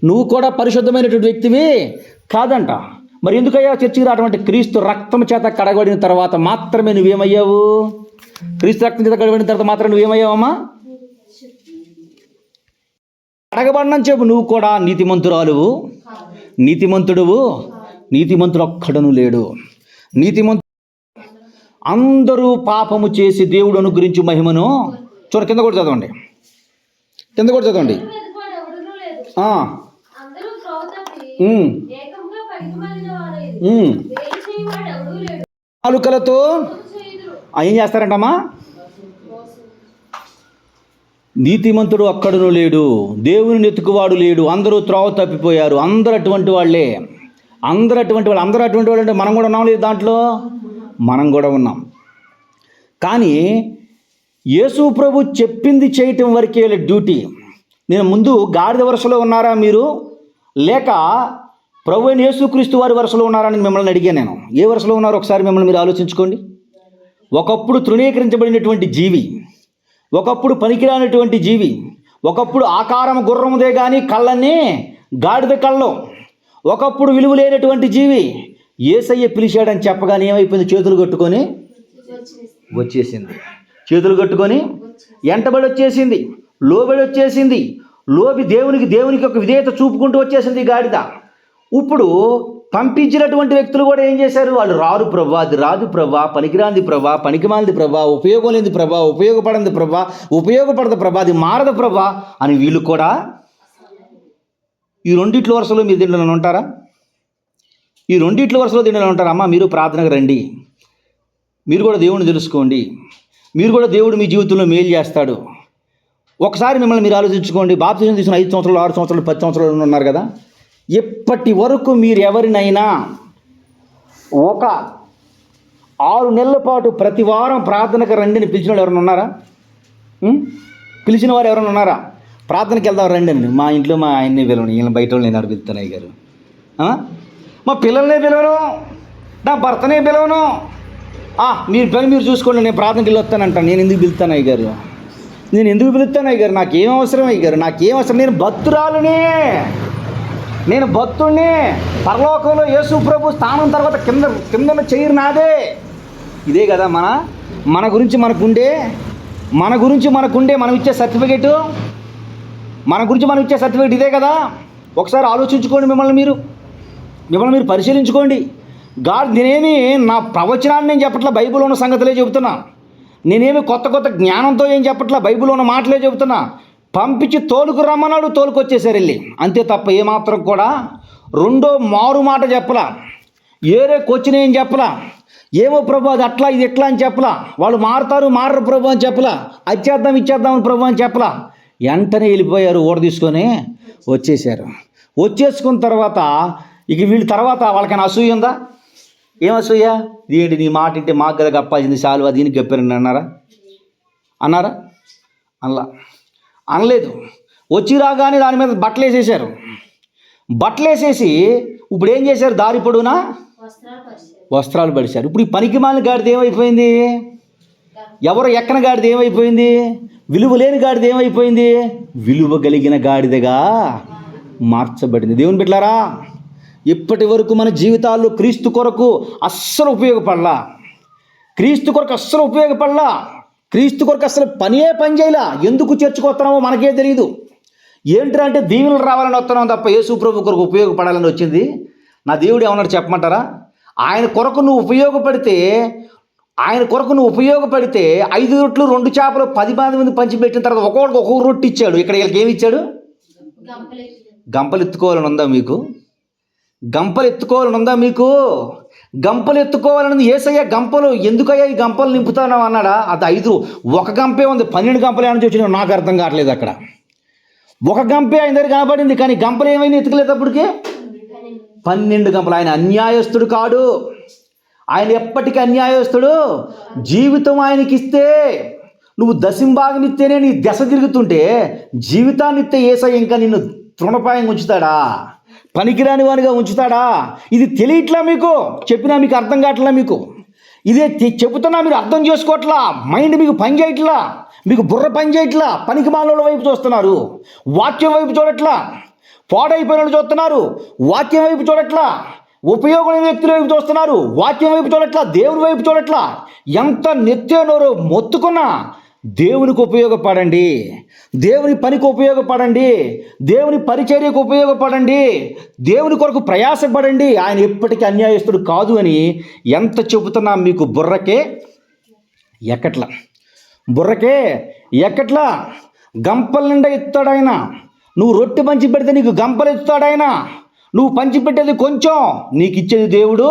నువ్వు కూడా పరిశుద్ధమైనటువంటి వ్యక్తివి కాదంట. మరి ఎందుకయ్యా చర్చికి రావడం? క్రీస్తు రక్తం చేత కడగబడిన తర్వాత మాత్రమే నువ్వేమయ్యావు? క్రీస్తు రక్తం చేత కడగబడిన తర్వాత మాత్రం నువ్వేమయ్యావమ్మా? కడగబడినని చెప్పు. నువ్వు కూడా నీతిమంతురాలువు, నీతిమంతుడు ఒక్కడను లేడు. అందరూ పాపము చేసి దేవుడు అనుగ్రహించు మహిమను చూడ. కింద కూడా చదవండి. నాలుకలతో ఏం చేస్తారంటమ్మా? నీతిమంతుడు ఒక్కడును లేడు, దేవుని ఎత్తుకువాడు లేడు, అందరూ త్రోవ తప్పిపోయారు. అందరూ అటువంటి వాళ్ళు అంటే మనం కూడా ఉన్నాం లేదు? దాంట్లో మనం కూడా ఉన్నాం. కానీ యేసు ప్రభు చెప్పింది చేయటం వరకే వీళ్ళ డ్యూటీ. నేను ముందు గాడిద వరుసలో ఉన్నారా మీరు, లేక ప్రభు అయిన యేసుక్రీస్తు వారి వరుసలో ఉన్నారా అని మిమ్మల్ని అడిగాను. నేను ఏ వరుసలో ఉన్నారో ఒకసారి మిమ్మల్ని మీరు ఆలోచించుకోండి. ఒకప్పుడు తృణీకరించబడినటువంటి జీవి, ఒకప్పుడు పనికిరానటువంటి జీవి, ఒకప్పుడు ఆకారం గుర్రముదే కానీ కళ్ళన్నీ గాడిద కళ్ళు, ఒకప్పుడు విలువ లేనటువంటి జీవి యేసయ్య పిలిచాడని చెప్పగానే ఏమైపోయింది? చేతులు కట్టుకొని వచ్చేసింది. ఎంటబడి వచ్చేసింది, లోబడి వచ్చేసింది. దేవునికి ఒక విధేయత చూపుకుంటూ వచ్చేసింది ఈ గాడిద. ఇప్పుడు పంపించినటువంటి వ్యక్తులు కూడా ఏం చేశారు? వాళ్ళు రారు ప్రభా, అది రాదు ప్రభా, పనికిరాంది ప్రభా, పనికిమాలింది ప్రభా, ఉపయోగం లేనిది ప్రభా, ఉపయోగపడింది ప్రభా, ఉపయోగపడదు ప్రభా, అది మారదు ప్రభా అని వీళ్ళు కూడా ఈ రెండిట్ల వరుసలో మీరు దీంట్లో ఉంటారా? ఈ రెండిట్ల వరుసలో దీంట్లో ఉంటారా? అమ్మా, మీరు ప్రార్థనకు రండి, మీరు కూడా దేవుడిని తెలుసుకోండి, మీరు కూడా దేవుడు మీ జీవితంలో మేలు చేస్తాడు. ఒకసారి మిమ్మల్ని మీరు ఆలోచించుకోండి. బాప్తిజం తీసుకున్న 5 సంవత్సరాలు, 6 సంవత్సరాలు, 10 సంవత్సరాలు ఉన్నారు కదా. ఇప్పటి వరకు మీరు ఎవరినైనా ఒక 6 నెలల పాటు ప్రతి వారం ప్రార్థనకు రండి అని పిలిచిన వాళ్ళు ఎవరైనా ఉన్నారా? పిలిచిన వారు ఎవరైనా ఉన్నారా? ప్రార్థనకి వెళ్దాం రండి అని. మా ఇంట్లో మా ఆయన్ని పిలవను, ఈయన బయట వాళ్ళు నేను అడుగుతున్నాయి గారు. మా పిల్లల్నే పిలవను, నా భర్తనే పిలవను. మీరు పని మీరు చూసుకోండి, నేను ప్రార్థనకి వెళ్ళి వస్తానంటాను. నేను ఎందుకు పిలుస్తాను అయ్యారు? నాకేం అవసరం అయ్యారు? నాకేం అవసరం? నేను భక్తుడిని. పరలోకంలో యేసు ప్రభు స్థానం తర్వాత కింద చెయ్యి నాదే. ఇదే కదా మన గురించి మనకుండే మనం ఇచ్చే సర్టిఫికేట్. ఇదే కదా. ఒకసారి ఆలోచించుకోండి, మిమ్మల్ని మీరు పరిశీలించుకోండి. నేనేమి నా ప్రవచనాన్ని నేను చెప్పట్లా, బైబిల్లో ఉన్న సంగతులే చెబుతున్నా. నేనేమి కొత్త జ్ఞానంతో ఏం చెప్పట్లా, బైబిల్లో ఉన్న మాటలే చెబుతున్నా. పంపించి తోలుకు రమ్మన్నాడు, తోలుకొచ్చేసారు వెళ్ళి, అంతే తప్ప ఏమాత్రం కూడా రెండో మారు మాట చెప్పలా, ఏరే క్వశ్చన్ ఏం చెప్పలా, ఏమో ప్రభు అది అట్లా ఇది ఎట్లా అని చెప్పలా, వాళ్ళు మారరు ప్రభు అని చెప్పలా, ఇచ్చేద్దామని ప్రభు అని చెప్పలా. వెంటనే వెళ్ళిపోయారు, ఓడ తీసుకొని వచ్చేసుకున్న తర్వాత ఇక వీళ్ళ తర్వాత వాళ్ళకైనా అసూయ ఉందా? ఏం అసూయ? ఏంటి నీ మాట ఇంటే మాకు కదా గప్పాల్సింది చాలు, అది దీనికి గప్పారని అన్నారా? అనలేదు. వచ్చి రాగానే దాని మీద బట్టలు వేసేసారు. బట్టలు వేసేసి ఇప్పుడు ఏం చేశారు? దారి పొడవునా వస్త్రాలు పడిశారు. ఇప్పుడు ఈ పనికిమాలిన గాడిద ఏమైపోయింది? ఎవరు ఎక్కన గాడిద ఏమైపోయింది? విలువ లేని గాడిద ఏమైపోయింది? విలువ కలిగిన గాడిదగా మార్చబడింది. దేవుని బిడ్డలారా, ఇప్పటి వరకు మన జీవితాల్లో క్రీస్తు కొరకు అస్సలు ఉపయోగపడలా, క్రీస్తు కొరకు అస్సలు ఉపయోగపడలా, క్రీస్తు కొరకు అస్సలు పని చేయలా. ఎందుకు చర్చకొస్తున్నామో మనకే తెలియదు. ఏంటంటే అంటే దీవెనలు రావాలని వస్తున్నాం తప్ప యేసు ప్రభు కొరకు ఉపయోగపడాలని వచ్చింది. నా దేవుడు ఏమన్నాడు చెప్పమంటారా? ఆయన కొరకు నువ్వు ఉపయోగపడితే 5 రొట్లు 2 చేపలు 10 మంది పంచిపెట్టిన తర్వాత ఒక్కొక్కడికి ఒక్కొక్క రొట్టె ఇచ్చాడు. ఇక్కడ వీళ్ళకి ఏమి ఇచ్చాడు? గంపలు ఎత్తుకోవాలని ఉందా మీకు? గంపలు ఎత్తుకోవాలని యేసయ్య గంపలు ఎందుకయ్యా ఈ గంపలు నింపుతాను అన్నాడా? అది 5, ఒక గంపే ఉంది. 12 గంపలు ఏమైనా వచ్చినా నాకు అర్థం కావట్లేదు. అక్కడ ఒక గంపే ఆయన దగ్గర కనబడింది, కానీ గంపలు ఏమైనా ఎత్తుకలేటప్పటికి 12 గంపలు. ఆయన అన్యాయస్తుడు కాడు, ఆయన ఎప్పటికీ అన్యాయస్తుడు. జీవితం ఆయనకి ఇస్తే, నువ్వు దశంభాగం ఇస్తేనే నీ దశ తిరుగుతుంటే, జీవితాన్ని ఇస్తే యేసయ్య ఇంకా నిన్ను తృణపాయంగా ఉంచుతాడా? పనికిరాని వానిగా ఉంచుతాడా? ఇది తెలియట్లా మీకు, చెప్పినా మీకు అర్థం కావట్లా. మీకు ఇదే చెబుతున్నా, మీరు అర్థం చేసుకోవట్లా. మైండ్ మీకు పని చేయట్లా, మీకు బుర్ర పని చేయట్లా. పనికి మాలోళ్ళ వైపు చూస్తున్నారు, వాక్యం వైపు చూడట్లా. పాడైపోయిన చూస్తున్నారు, వాక్యం వైపు చూడట్లా. ఉపయోగం వ్యక్తుల వైపు చూస్తున్నారు, వాక్యం వైపు చూడట్లా. దేవుని వైపు చూడట్లా. ఎంత నెత్తే నోరు మొత్తుకున్నా దేవునికి ఉపయోగపడండి, దేవుని పనికి ఉపయోగపడండి, దేవుని పరిచర్యకు ఉపయోగపడండి, దేవుని కొరకు ప్రయాసపడండి. ఆయన ఎప్పటికీ అన్యాయస్తుడు కాదు అని ఎంత చెబుతున్నా మీకు బుర్రకే ఎక్కట్లా. గంపల నిండా ఎత్తాడు ఆయన. నువ్వు రొట్టె పంచి పెడితే నీకు గంపలు ఎత్తుతాడు ఆయన. నువ్వు పంచిపెట్టేది కొంచెం, నీకు ఇచ్చేది దేవుడు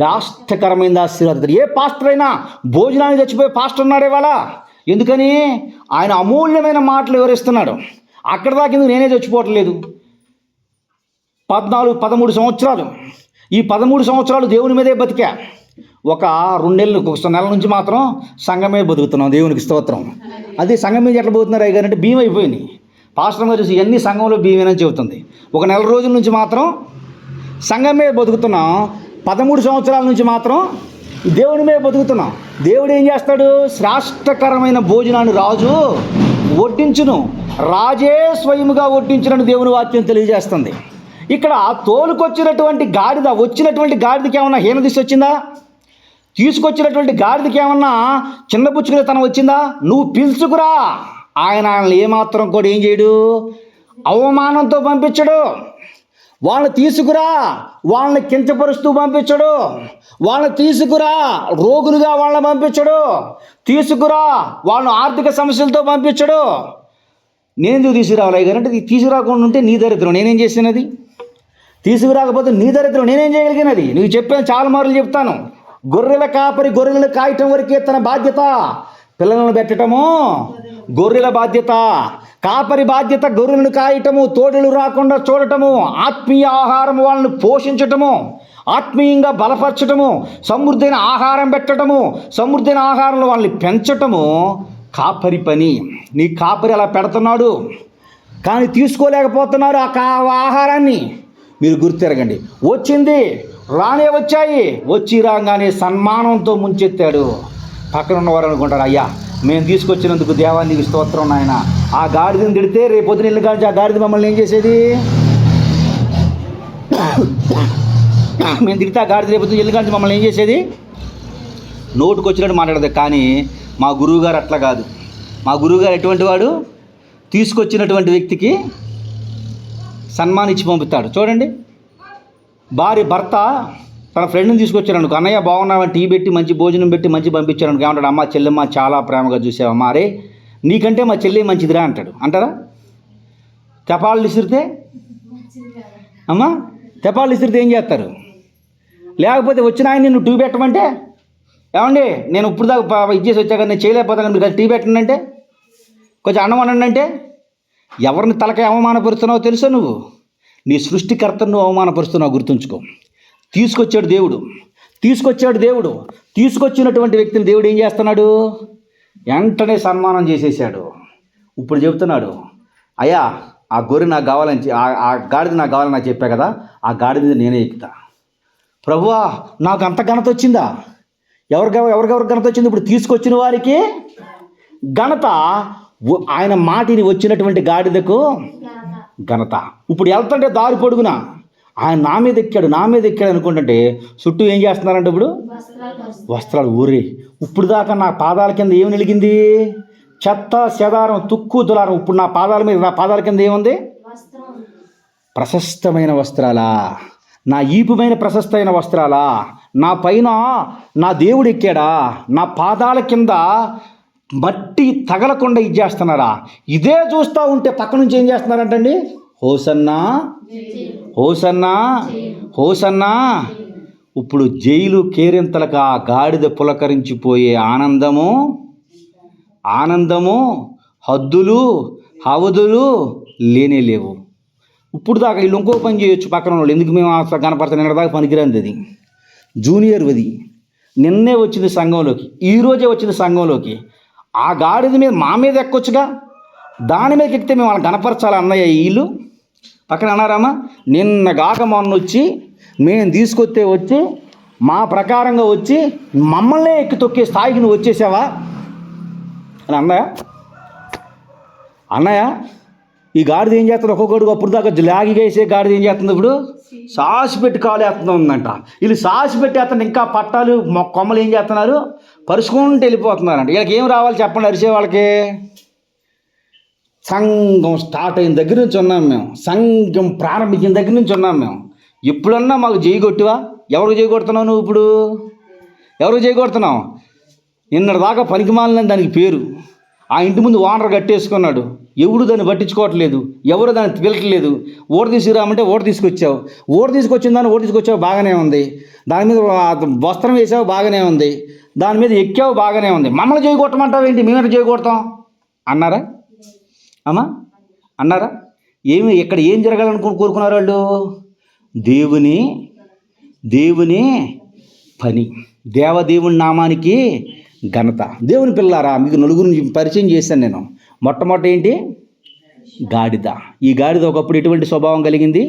రాష్ట్రకరమైన ఆశీర్వాదం. ఏ పాస్టర్ అయినా భోజనానికి చచ్చిపోయే పాస్టర్ ఉన్నాడు ఇవాళ. ఎందుకని? ఆయన అమూల్యమైన మాటలు వివరిస్తున్నాడు. అక్కడ దాకా ఎందుకు నేనే చచ్చిపోవట్లేదు? 13 సంవత్సరాలు, ఈ 13 సంవత్సరాలు దేవుని మీదే బతికా. ఒక 2 నెలలు, ఒక నెల నుంచి మాత్రం సంఘం మీద బతుకుతున్నాం. దేవునికి స్తోత్రం. అదే సంఘం మీద ఎట్లా బతుకుతున్నారు అయ్య గారు అంటే, బియ్యం అయిపోయినాయి. పాస్టర్ గారు చూసి ఇవన్నీ సంఘంలో బియ్యమేనని చెబుతుంది. ఒక నెల రోజుల నుంచి మాత్రం సంఘం మీద బతుకుతున్నాం. 13 సంవత్సరాల నుంచి మాత్రం దేవుని మీద బతుకుతున్నాం. దేవుడు ఏం చేస్తాడు? శ్రేష్టకరమైన భోజనాన్ని రాజు వడ్డించును, రాజే స్వయముగా వడ్డించునని దేవుని వాక్యం తెలియజేస్తుంది. ఇక్కడ తోలుకొచ్చినటువంటి గాడిద, వచ్చినటువంటి గాడిదకి ఏమన్నా హీనదిశ వచ్చిందా? తీసుకొచ్చినటువంటి గాడిదకి ఏమన్నా చిన్నపుచ్చుకునే వచ్చిందా? నువ్వు పిలుచుకురా. ఆయన ఏమాత్రం కూడా ఏం చేయడు? అవమానంతో పంపించడు. వాళ్ళని తీసుకురా, వాళ్ళని కించపరుస్తూ పంపించడు. వాళ్ళని తీసుకురా, రోగులుగా వాళ్ళని పంపించడు. తీసుకురా, వాళ్ళని ఆర్థిక సమస్యలతో పంపించడు. నేనెందుకు తీసుకురావాలి అయ్య గారు అంటే, తీసుకురాకుండా ఉంటే నీ దరిద్రం, నేనేం చేసినది? తీసుకురాకపోతే నీ దరిద్రం, నేనేం చేయగలిగినది? నువ్వు చెప్పాను, చాలా మార్లు చెప్తాను. గొర్రెల కాపరి గొర్రెలను కాయటం వరకే తన బాధ్యత. పిల్లలను పెట్టడము గొర్రెల బాధ్యత, కాపరి బాధ్యత గొర్రెలను కాయటము, తోడలు రాకుండా చూడటము, ఆత్మీయ ఆహారం వాళ్ళని పోషించటము, ఆత్మీయంగా బలపరచటము, సమృద్ధైన ఆహారం పెట్టడము, సమృద్ధైన ఆహారంలో వాళ్ళని పెంచటము కాపరి పని. నీ కాపరి అలా పెడుతున్నాడు, కానీ తీసుకోలేకపోతున్నారు ఆ ఆహారాన్ని. మీరు గుర్తెరగండి. వచ్చింది, రానే వచ్చాయి, వచ్చి రాగానే సన్మానంతో ముంచెత్తాడు. పక్కన ఉన్నవారు అనుకుంటారు, అయ్యా మేము తీసుకొచ్చినందుకు దేవానికి స్తోత్రం నాయన. ఆ గాడిదని తిడితే రేపు పొద్దున ఇల్లు కాల్చి ఆ గాడిద మమ్మల్ని ఏం చేసేది? మేము తిడితే ఆ గాడిద రేపు పొద్దున ఇల్లు కాల్చి మమ్మల్ని ఏం చేసేది? నోటుకు వచ్చినట్టు మాట్లాడదు. కానీ మా గురువుగారు అట్లా కాదు. మా గురువుగారు ఎటువంటి వాడు? తీసుకొచ్చినటువంటి వ్యక్తికి సన్మానించి పంపుతాడు. చూడండి, భర్త తన ఫ్రెండ్ని తీసుకొచ్చాడు, అన్నయ్య బాగున్నావని టీ పెట్టి మంచి భోజనం పెట్టి మంచి పంపించాడు. ఏమంటాడు? అమ్మ చెల్లెమ్మ చాలా ప్రేమగా చూసావమ్మా, అరే నీకంటే మా చెల్లి మంచిదిరా అంటారా? తెపాళ్ళు విసిరితే అమ్మా, తెపాళ్ళు విసిరితే ఏం చేస్తారు? లేకపోతే వచ్చిన ఆయన నువ్వు టీ పెట్టమంటే, ఏమండి నేను ఇప్పుడు దాకా ఇచ్చేసి వచ్చాక నేను చేయలేకపోతాను, మీరు టీ పెట్టండి అంటే, కొంచెం అన్నం అనండి అంటే, ఎవరిని తలకాయ అవమానపరుస్తున్నావో తెలుసా? నువ్వు నీ సృష్టికర్తను నువ్వు అవమానపరుస్తున్నావు. గుర్తుంచుకో. తీసుకొచ్చాడు దేవుడు. తీసుకొచ్చినటువంటి వ్యక్తిని దేవుడు ఏం చేస్తున్నాడు? వెంటనే సన్మానం చేసేసాడు. ఇప్పుడు చెబుతున్నాడు, అయ్యా ఆ గొర్రె నాకు కావాలని ఆ గాడిద నాకు కావాలని నాకు చెప్పా కదా, ఆ గాడిద మీద నేనే ఎక్కుతా. ప్రభువా నాకు అంత ఘనత వచ్చిందా? ఎవరికెవరికి ఘనత వచ్చింది? ఇప్పుడు తీసుకొచ్చిన వారికి ఘనత, ఆయన మాటిని వచ్చినటువంటి గాడిదకు ఘనత. ఇప్పుడు వెళ్తుంటే దారి పొడుగున ఆయన నా మీద ఎక్కాడు అనుకుంటుంటే చుట్టూ ఏం చేస్తున్నారంటే ఇప్పుడు వస్త్రాలు ఊరి. ఇప్పుడు దాకా నా పాదాల కింద ఏమి వెలిగింది? చెత్త చెదారం తుక్కు దులారం. ఇప్పుడు నా పాదాల కింద ఏముంది? ప్రశస్తమైన వస్త్రాలా? నా ఈపుమైన ప్రశస్తమైన వస్త్రాలా? నా పైన నా దేవుడు ఎక్కాడా? నా పాదాల కింద మట్టి తగలకుండా ఇచ్చేస్తున్నారా? ఇదే చూస్తూ ఉంటే పక్క నుంచి ఏం చేస్తున్నారంటండి? Hosanna hosanna hosanna. ఇప్పుడు జైలు కేరింతలకు ఆ గాడిద పులకరించిపోయే ఆనందము హద్దులు హవదులు లేనే లేవు. ఇప్పుడు దాకా వీళ్ళు ఇంకో పని చేయొచ్చు పక్కన వాళ్ళు. ఎందుకు మేము కనపడతాం? నిన్నదాకా పనికిరాంది అది, జూనియర్ అది. నిన్నే వచ్చింది సంఘంలోకి, ఈరోజే వచ్చింది సంఘంలోకి. ఆ గాడిద మీద మా మీద ఎక్కొచ్చుగా, దాని మీద ఎక్కితే మేము వాళ్ళని కనపరచాలి అన్నయ్య. వీళ్ళు పక్కన అన్నారమ్మా, నిన్నగాక మొన్న వచ్చి మేము తీసుకొస్తే వచ్చి మా ప్రకారంగా వచ్చి మమ్మల్నే ఎక్కి తొక్కే స్థాయికి నువ్వు వచ్చేసావా అని అన్నయ్య. ఈ గాడిద ఏం చేస్తుంది? ఒక్కొక్కడు అప్పుడు దాకా లాగిగా వేసే గాడిద ఏం చేస్తుంది? ఇప్పుడు సాసి పెట్టి కాలు వేస్తుందంట. వీళ్ళు సాసి పెట్టి వేస్తుంటే ఇంకా పట్టాలు కొమ్మలు ఏం చేస్తున్నారు? పరుచుకుంటూ వెళ్ళిపోతున్నారంట. వీళ్ళకి ఏం రావాలి చెప్పండి? అరిసే వాళ్ళకి. సంఘం స్టార్ట్ అయిన దగ్గర నుంచి ఉన్నాం మేము, సంఘం ప్రారంభించిన దగ్గర నుంచి ఉన్నాం మేము. ఎప్పుడన్నా మాకు జై కొట్టివా? ఎవరికి జై కొడుతున్నావు నువ్వు? ఇప్పుడు ఎవరికి జై కొడుతున్నావు? నిన్నటి దాకా పనికిమాలని దానికి పేరు. ఆ ఇంటి ముందు ఓనర్ కట్టేసుకున్నాడు. ఎవడు దాన్ని పట్టించుకోవట్లేదు, ఎవరు దాన్ని పిలకలేదు. ఓటు తీసుకురామంటే ఓటు తీసుకొచ్చావు, ఓటు తీసుకొచ్చావు బాగానే ఉంది. దాని మీద వస్త్రం వేసావు బాగానే ఉంది, దాని మీద ఎక్కావు బాగానే ఉంది. మమ్మల్ని జై కొట్టమంటావు ఏంటి? మేమే జై కొడతాం అన్నారా అమ్మా? అన్నారా? ఇక్కడ ఏం జరగాలని కోరుకున్నారు వాళ్ళు? దేవుని పని, దేవదేవుని నామానికి ఘనత. దేవుని పిల్లారా, మీకు నలుగురిని పరిచయం చేశాను నేను. మొట్టమొదటి ఏంటి? గాడిద. ఈ గాడిద ఒకప్పుడు ఎటువంటి స్వభావం కలిగింది?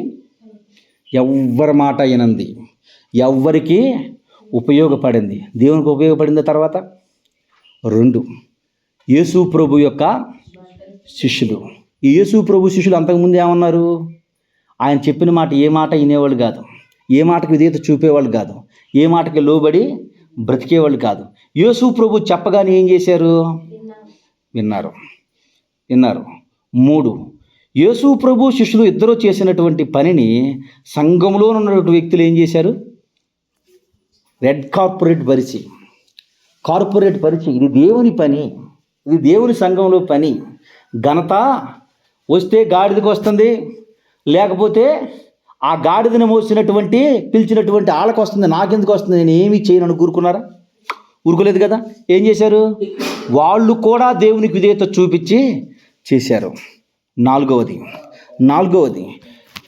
ఎవ్వరి మాట అయినంది, ఎవ్వరికి ఉపయోగపడింది. దేవునికి ఉపయోగపడింది. తర్వాత 2, యేసు ప్రభు యొక్క శిష్యులు. ఈ యేసు ప్రభు శిష్యులు అంతకుముందు ఏమన్నారు? ఆయన చెప్పిన మాట ఏ మాట వినేవాళ్ళు కాదు, ఏ మాటకి విధేయత చూపేవాళ్ళు కాదు, ఏ మాటకి లోబడి బ్రతికేవాళ్ళు కాదు. యేసు ప్రభు చెప్పగానే ఏం చేశారు? విన్నారు. 3, యేసు ప్రభు శిష్యులు ఇద్దరూ చేసినటువంటి పనిని సంఘంలో ఉన్నటువంటి వ్యక్తులు ఏం చేశారు? రెడ్ కార్పొరేట్ పరిచి. ఇది దేవుని పని, ఇది దేవుని సంఘంలో పని. ఘనత వస్తే గాడిదకు వస్తుంది, లేకపోతే ఆ గాడిదని పిలిచినటువంటి వాళ్ళకు వస్తుంది. నాకెందుకు వస్తుంది? నేను ఏమీ చేయను కూరుకున్నారా? ఊరుకోలేదు కదా. ఏం చేశారు? వాళ్ళు కూడా దేవునికి విధేయత చూపించి చేశారు. 4వది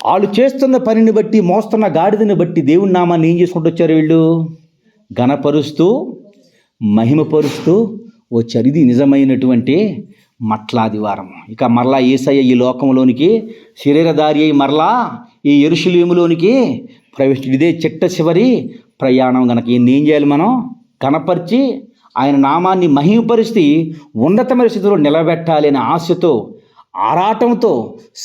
వాళ్ళు చేస్తున్న పనిని బట్టి, మోస్తున్న గాడిదని బట్టి దేవుని నామాన్ని ఏం చేసుకుంటూ వచ్చారు? వీళ్ళు ఘనపరుస్తూ మహిమపరుస్తూ వచ్చారు. ఇది నిజమైనటువంటి మట్లాదివారం. ఇక మరలా యేసయ్య ఈ లోకంలోనికి శరీరధారి అయి మరలా ఈ యెరూషలేములోనికి ప్రవేశించి, ఇదే చిట్ట చివరి ప్రయాణం. కనుక ఈయన్ని ఏం చేయాలి? మనం కనపరిచి ఆయన నామాన్ని మహిమపరిచి ఉన్నతమైన స్థితిలో నిలబెట్టాలి అనే ఆశతో, ఆరాటంతో,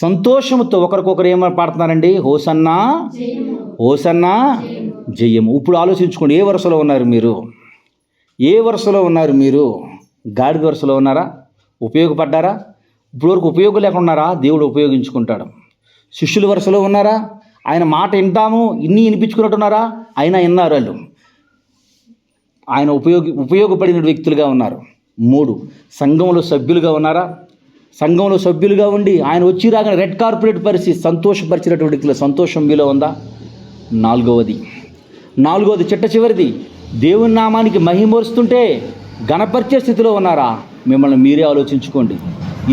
సంతోషంతో ఒకరికొకరు ఏమని పాడుతున్నారండి? హోసన్నా హోసన్నా జయము. ఇప్పుడు ఆలోచించుకోండి, ఏ వరుసలో ఉన్నారు మీరు? గాడిద వరుసలో ఉన్నారా? ఉపయోగపడ్డారా? ఇప్పటివరకు ఉపయోగం లేకున్నారా? దేవుడు ఉపయోగించుకుంటాడు. శిష్యుల వరుసలో ఉన్నారా? ఆయన మాట వింటాము, వినిపించుకున్నట్టున్నారా? అయినా విన్నారు వాళ్ళు. ఆయన ఉపయోగపడిన వ్యక్తులుగా ఉన్నారు. 3, సంఘంలో సభ్యులుగా ఉన్నారా? సంఘంలో సభ్యులుగా ఉండి ఆయన వచ్చి రాగానే రెడ్ కార్పొరేట్ పరిస్థితి సంతోషపరిచినటువంటి వ్యక్తుల సంతోషం మీలో ఉందా? 4వది చిట్ట చివరిది, దేవుని నామానికి మహిమరుస్తుంటే ఘనపరిచే స్థితిలో ఉన్నారా? మిమ్మల్ని మీరే ఆలోచించుకోండి.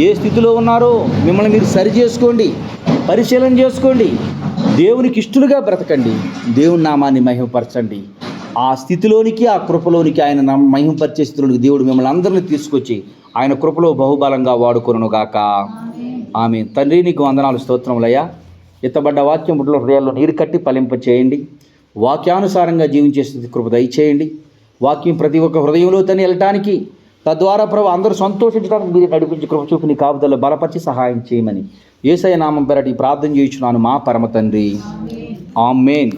ఏ స్థితిలో ఉన్నారో మిమ్మల్ని మీరు సరి చేసుకోండి, పరిశీలన చేసుకోండి. దేవునికి ఇష్టలుగా బ్రతకండి, దేవుని నామాన్ని మహిమపరచండి. ఆ స్థితిలోనికి, ఆ కృపలోనికి, ఆయన మహిమపరిచే స్థితిలోనికి దేవుడు మిమ్మల్ని అందరినీ తీసుకొచ్చి ఆయన కృపలో బహుబలంగా వాడుకొనుగాక. ఆమె. తండ్రి నీకు వందనాలు, స్తోత్రములయ్యా. ఎత్తబడ్డ వాక్యం బుడ్ల హృదయాల్లో నీరు కట్టి ఫలింప చేయండి. వాక్యానుసారంగా జీవించే స్థితి కృప దయచేయండి. వాక్యం ప్రతి ఒక్క హృదయంలో తని వెళ్ళటానికి, తద్వారా ప్రభు అందరూ సంతోషించడానికి మీరు నడిపించి కృప చూపి నీ కాపుదల్లో బలపరిచి సహాయం చేయమని యేసయ్య నామం పేరటి ప్రార్థన చేయుచున్నాను మా పరమ తండ్రి. ఆమేన్.